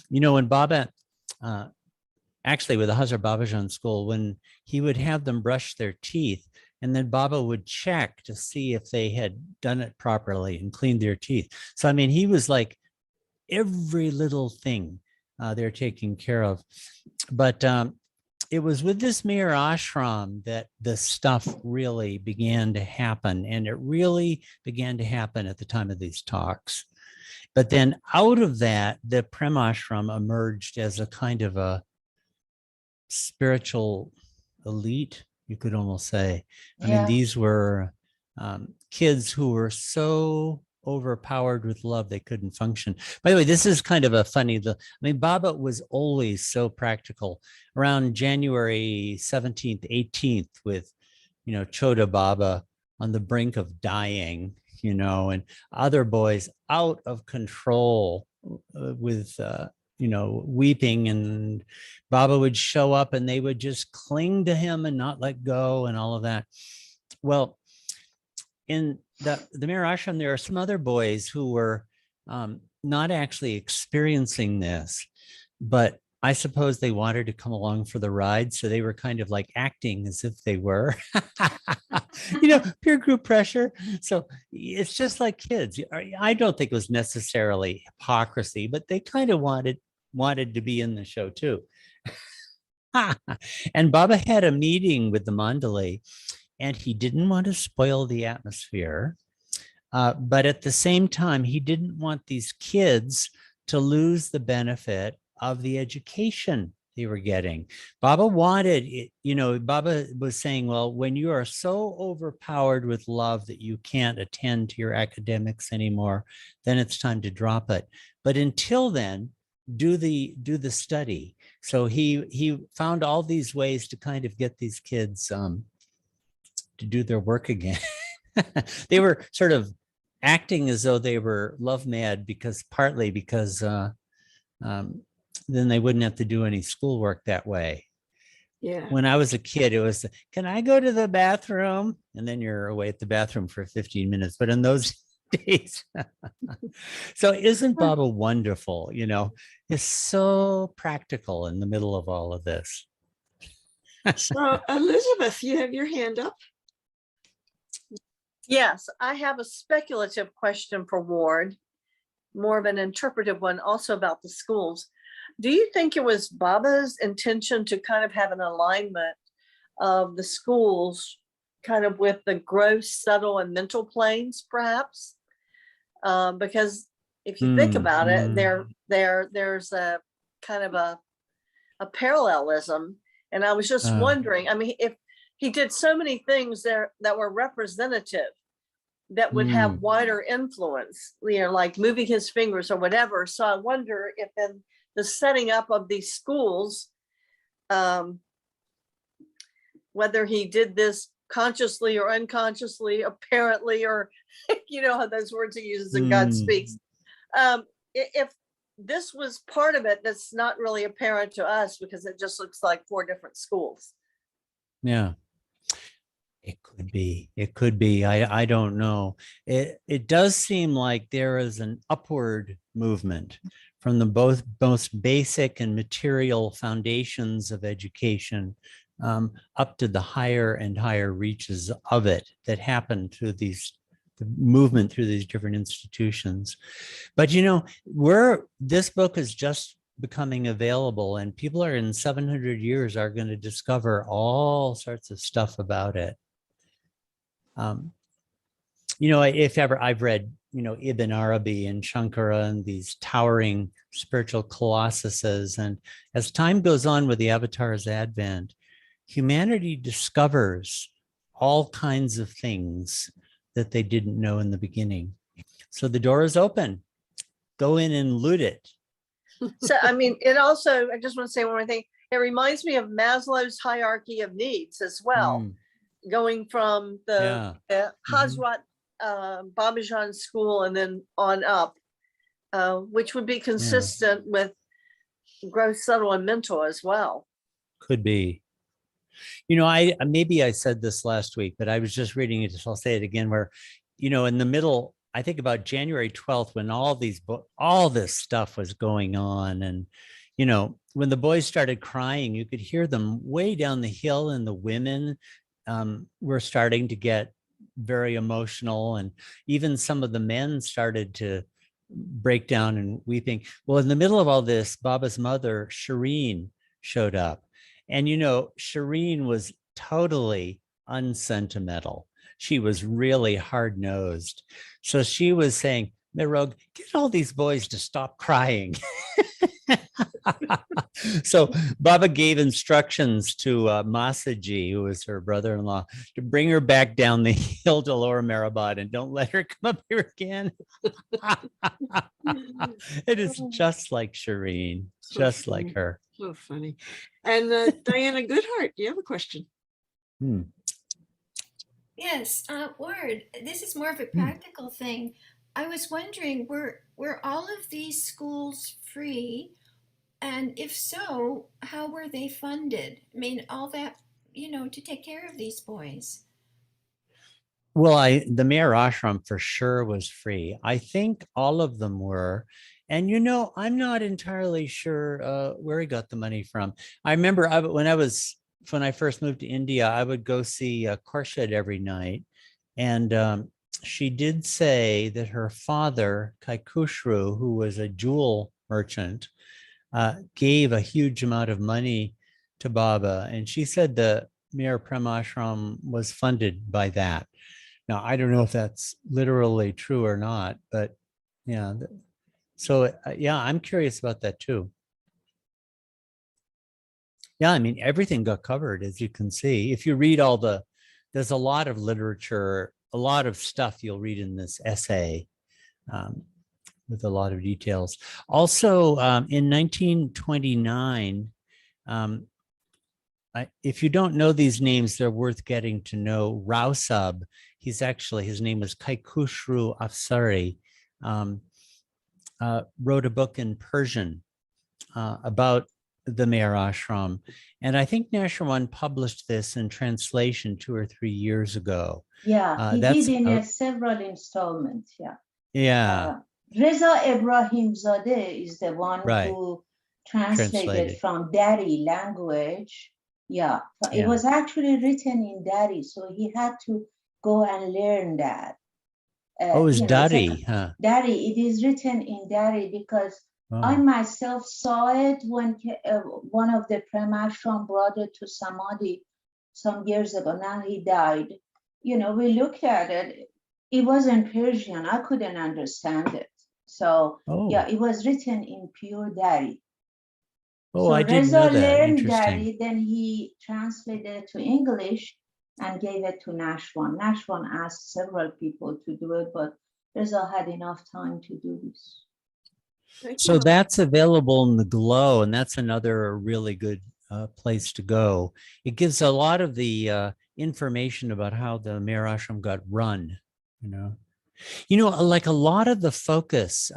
B: when Baba, actually with the Hazrat Babajan school, when he would have them brush their teeth, and then Baba would check to see if they had done it properly and cleaned their teeth. So, I mean, he was like every little thing they're taking care of. But it was with this Meher Ashram that the stuff really began to happen. And it really began to happen at the time of these talks. But then out of that, the Prem Ashram emerged as a kind of a spiritual elite, you could almost say. I mean, these were kids who were so overpowered with love they couldn't function. By the way, this is kind of a funny, Baba was always so practical. Around January 17th, 18th, with Chota Baba on the brink of dying, and other boys out of control with weeping, and Baba would show up and they would just cling to him and not let go and all of that. Well, in the Meher Ashram, there are some other boys who were not actually experiencing this, but I suppose they wanted to come along for the ride. So they were kind of like acting as if they were, peer group pressure. So it's just like kids. I don't think it was necessarily hypocrisy, but they kind of wanted to be in the show too. And Baba had a meeting with the Mandalay, and he didn't want to spoil the atmosphere. But at the same time, he didn't want these kids to lose the benefit of the education they were getting. Baba wanted it, Baba was saying, well, when you are so overpowered with love that you can't attend to your academics anymore, then it's time to drop it. But until then, do the study. So he found all these ways to kind of get these kids to do their work again. They were sort of acting as though they were love mad partly because then they wouldn't have to do any schoolwork that way.
A: Yeah.
B: When I was a kid, it was, can I go to the bathroom? And then you're away at the bathroom for 15 minutes. But in those days, So isn't Baba wonderful? You know, is so practical in the middle of all of this.
A: So Elizabeth, you have your hand up.
I: Yes, I have a speculative question for Ward, more of an interpretive one also about the schools. Do you think it was Baba's intention to kind of have an alignment of the schools kind of with the gross, subtle, and mental planes, perhaps? Because if you think about it, there's a kind of a parallelism. And I was just wondering, I mean, if he did so many things there that were representative, that would have wider influence, you know, like moving his fingers or whatever. So I wonder if in the setting up of these schools, whether he did this consciously or unconsciously, apparently, or you know how those words he uses in God Speaks. If this was part of it, that's not really apparent to us because it just looks like 4 different schools.
B: Yeah. It could be. It could be. I don't know. It does seem like there is an upward movement from the most basic and material foundations of education up to the higher and higher reaches of it that happen through the movement through these different institutions. But you know, this book is just becoming available, and people are in 700 years are going to discover all sorts of stuff about it. You know, if ever I've read, you know, Ibn Arabi and Shankara and these towering spiritual colossuses. And as time goes on with the Avatar's advent, humanity discovers all kinds of things that they didn't know in the beginning. So the door is open. Go in and loot it.
I: So, I mean, it also, I just want to say one more thing. It reminds me of Maslow's hierarchy of needs as well. Going from the Hazrat Babajan school and then on up, which would be consistent with gross, subtle, and mental as well.
B: Could be. You know, maybe I said this last week, but I was just reading it, so I'll say it again, where, you know, in the middle, I think about January 12th, when all this stuff was going on. And, you know, when the boys started crying, you could hear them way down the hill, and the women were starting to get very emotional. And even some of the men started to break down and weeping. Well, in the middle of all this, Baba's mother, Shireen, showed up. And, you know, Shireen was totally unsentimental. She was really hard-nosed. So she was saying, Mirog, get all these boys to stop crying. So Baba gave instructions to Masaji, who was her brother-in-law, to bring her back down the hill to Lower Mehrabad and don't let her come up here again. It is just like Shireen,
A: So
B: just
A: funny.
B: like her.
A: So funny. And Diana Goodhart, you have a question?
L: Yes, Word. This is more of a practical thing. I was wondering, were all of these schools free? And if so, how were they funded? I mean, all that, you know, to take care of these boys.
B: Well, the Meher Ashram for sure was free. I think all of them were. And, you know, I'm not entirely sure where he got the money from. I remember when I first moved to India, I would go see Khorshid every night. And she did say that her father, Kaikushru, who was a jewel merchant, gave a huge amount of money to Baba. And she said the Meher Ashram was funded by that. Now, I don't know if that's literally true or not, but yeah. So, yeah, I'm curious about that too. Yeah, I mean, everything got covered, as you can see. If you read there's a lot of literature, a lot of stuff you'll read in this essay with a lot of details. Also, in 1929, if you don't know these names, they're worth getting to know. Rausab, his name was Kaikushru Afsari, wrote a book in Persian about the Meher Ashram. And I think Nashraman published this in translation 2 or 3 years ago.
K: Yeah, he did in several installments. Yeah.
B: Yeah.
K: Reza Ebrahimzadeh is the one
B: Right.
K: who translated
B: Translated.
K: from Dari language. Yeah, it
B: Yeah.
K: was actually written in Dari, so he had to go and learn that.
B: Oh, it's
K: you know, it's a
B: Dari, huh?
K: Dari. It is written in Dari because I
B: Oh.
K: myself saw it when one of the Meher Ashram brought it to Samadhi some years ago. Now he died. You know, we looked at it. It was in Persian. I couldn't understand it. So yeah,
B: Oh.
K: it was written in pure Dari.
B: Oh,
K: So
B: I didn't
K: Reza
B: know that.
K: learned
B: Interesting.
K: Dari, then he translated it to English and gave it to Nashwan. Nashwan asked several people to do it, but Reza had enough time to do this.
B: So that's available in the Glow, and that's another really good place to go. It gives a lot of the information about how the Meher Ashram got run. Like a lot of the focus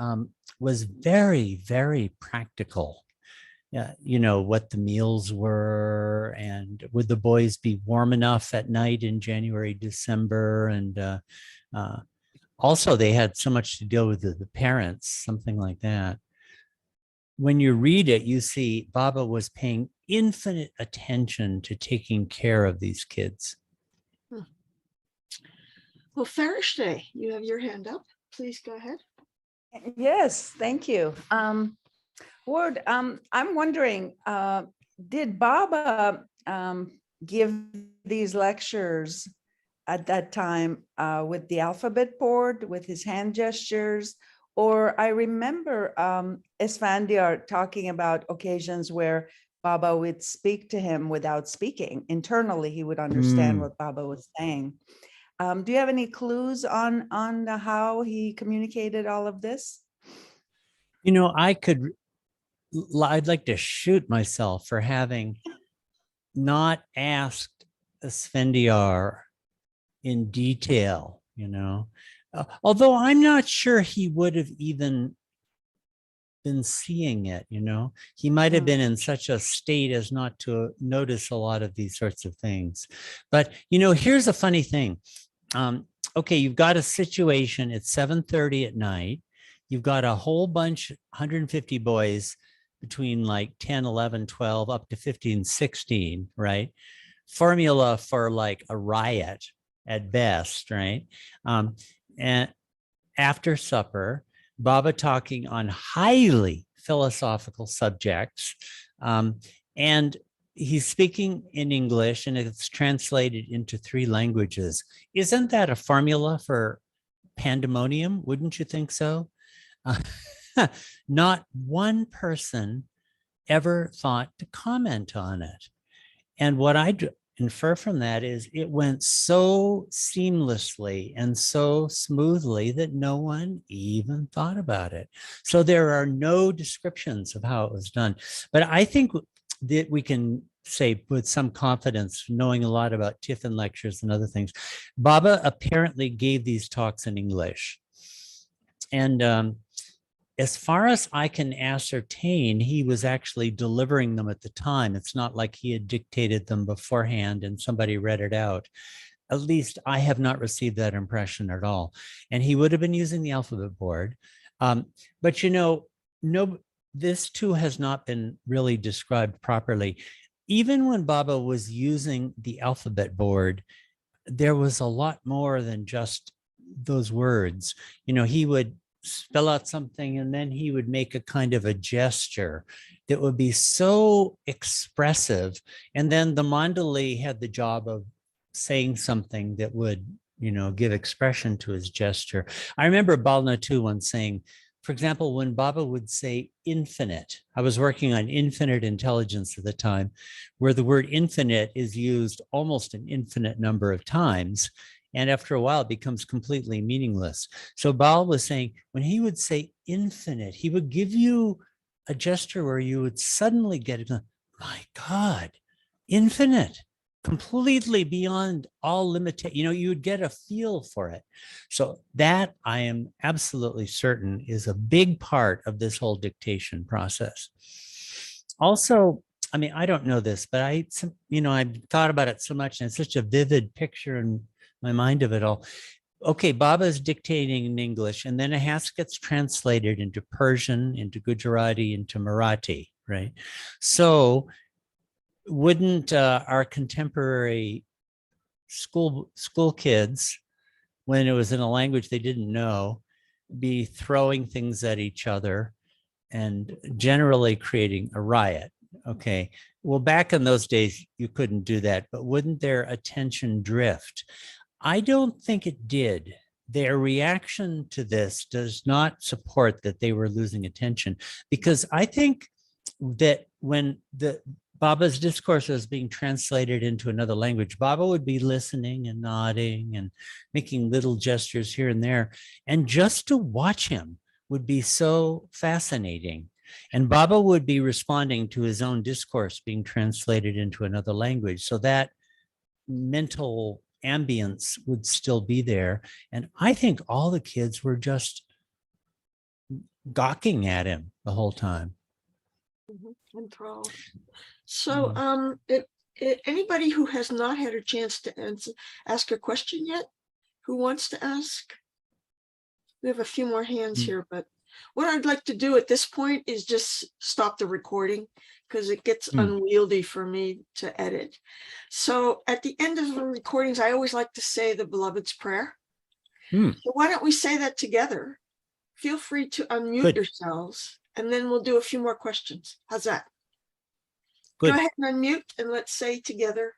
B: was very, very practical. Yeah, what the meals were, and would the boys be warm enough at night in January, December, and also they had so much to deal with the parents, something like that. When you read it, you see Baba was paying infinite attention to taking care of these kids.
A: Well, Farishte, you have your hand up. Please go ahead.
M: Yes, thank you. Ward, I'm wondering, did Baba give these lectures at that time with the alphabet board, with his hand gestures? Or I remember Esfandiar talking about occasions where Baba would speak to him without speaking. Internally, he would understand what Baba was saying. Do you have any clues on how he communicated all of this?
B: I'd like to shoot myself for having not asked Esfandiar in detail, although I'm not sure he would have even been seeing it. He might have been in such a state as not to notice a lot of these sorts of things. But here's a funny thing. Okay, you've got a situation, it's 7:30 at night, you've got a whole bunch, 150 boys between like 10, 11, 12 up to 15, 16, right? Formula for like a riot at best, right? And after supper, Baba talking on highly philosophical subjects, and he's speaking in English and it's translated into 3 languages. Isn't that a formula for pandemonium? Wouldn't you think so? Not one person ever thought to comment on it. And what I infer from that is it went so seamlessly and so smoothly that no one even thought about it. So there are no descriptions of how it was done. But I think that we can say with some confidence, knowing a lot about Tiffin lectures and other things, Baba apparently gave these talks in English. And as far as I can ascertain, he was actually delivering them at the time. It's not like he had dictated them beforehand and somebody read it out. At least I have not received that impression at all. And he would have been using the alphabet board. But this too has not been really described properly. Even when Baba was using the alphabet board, there was a lot more than just those words. He would spell out something and then he would make a kind of a gesture that would be so expressive. And then the mandali had the job of saying something that would, give expression to his gesture. I remember Balna too once saying, for example, when Baba would say infinite, I was working on infinite intelligence at the time, where the word infinite is used almost an infinite number of times. And after a while, it becomes completely meaningless. So Bal was saying, when he would say infinite, he would give you a gesture where you would suddenly get it, my God, infinite, completely beyond all limitation. You would get a feel for it. So that I am absolutely certain is a big part of this whole dictation process. Also, I mean, I don't know this, but I've thought about it so much, and it's such a vivid picture in my mind of it all. okay, Baba is dictating in English, and then it gets translated into Persian, into Gujarati, into Marathi, right? So wouldn't our contemporary school kids, when it was in a language they didn't know, be throwing things at each other and generally creating a riot? Okay, well, back in those days, you couldn't do that, but wouldn't their attention drift? I don't think it did. Their reaction to this does not support that they were losing attention, because I think that when the Baba's discourse was being translated into another language, Baba would be listening and nodding and making little gestures here and there. And just to watch him would be so fascinating. And Baba would be responding to his own discourse being translated into another language. So that mental ambience would still be there. And I think all the kids were just gawking at him the whole time.
A: Enthralled. So anybody who has not had a chance to ask a question yet, who wants to ask? We have a few more hands here, but what I'd like to do at this point is just stop the recording, because it gets unwieldy for me to edit. So at the end of the recordings, I always like to say the Beloved's Prayer. So why don't we say that together? Feel free to unmute yourselves, and then we'll do a few more questions. How's that?
B: Good.
A: Go ahead and unmute, and let's say together,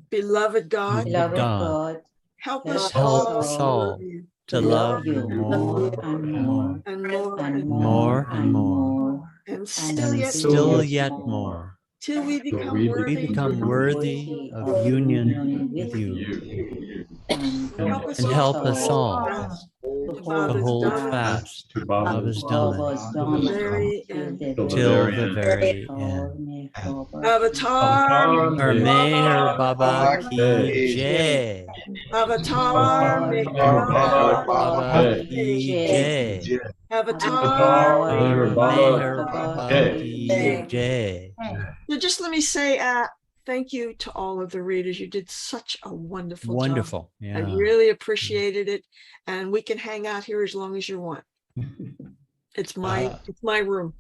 A: Beloved God,
K: Beloved God,
A: help us
B: Help
A: all
B: us all to love you more
K: and more
A: and more
K: and
B: more and more,
A: and still
B: and
A: yet
B: still yet more,
A: till we
C: till
A: become
C: we
B: we
A: worthy
B: become worthy of union with you,
K: and
A: help us
B: and
A: all
B: help us all
K: to
A: to
B: to
A: Baba's
B: hold
A: Dhamma
B: fast
C: to
B: to
C: Baba's
B: Baba's Dhamma
K: Baba's
A: till the
K: Dhamma
A: very
K: till
A: end.
K: the
B: till the
C: very
B: very end.
A: Avatar
B: Our Meher Baba
A: Baba
B: ki jai.
A: Avatar
B: Meher
A: Baba
B: Baba ki jai.
A: Avatar
C: Meher
B: Meher
C: Baba
B: Baba ki jai.
A: So just let me say thank you to all of the readers. You did such a wonderful job.
B: Wonderful.
A: I
B: Yeah.
A: really appreciated it. And we can hang out here as long as you want. It's my room.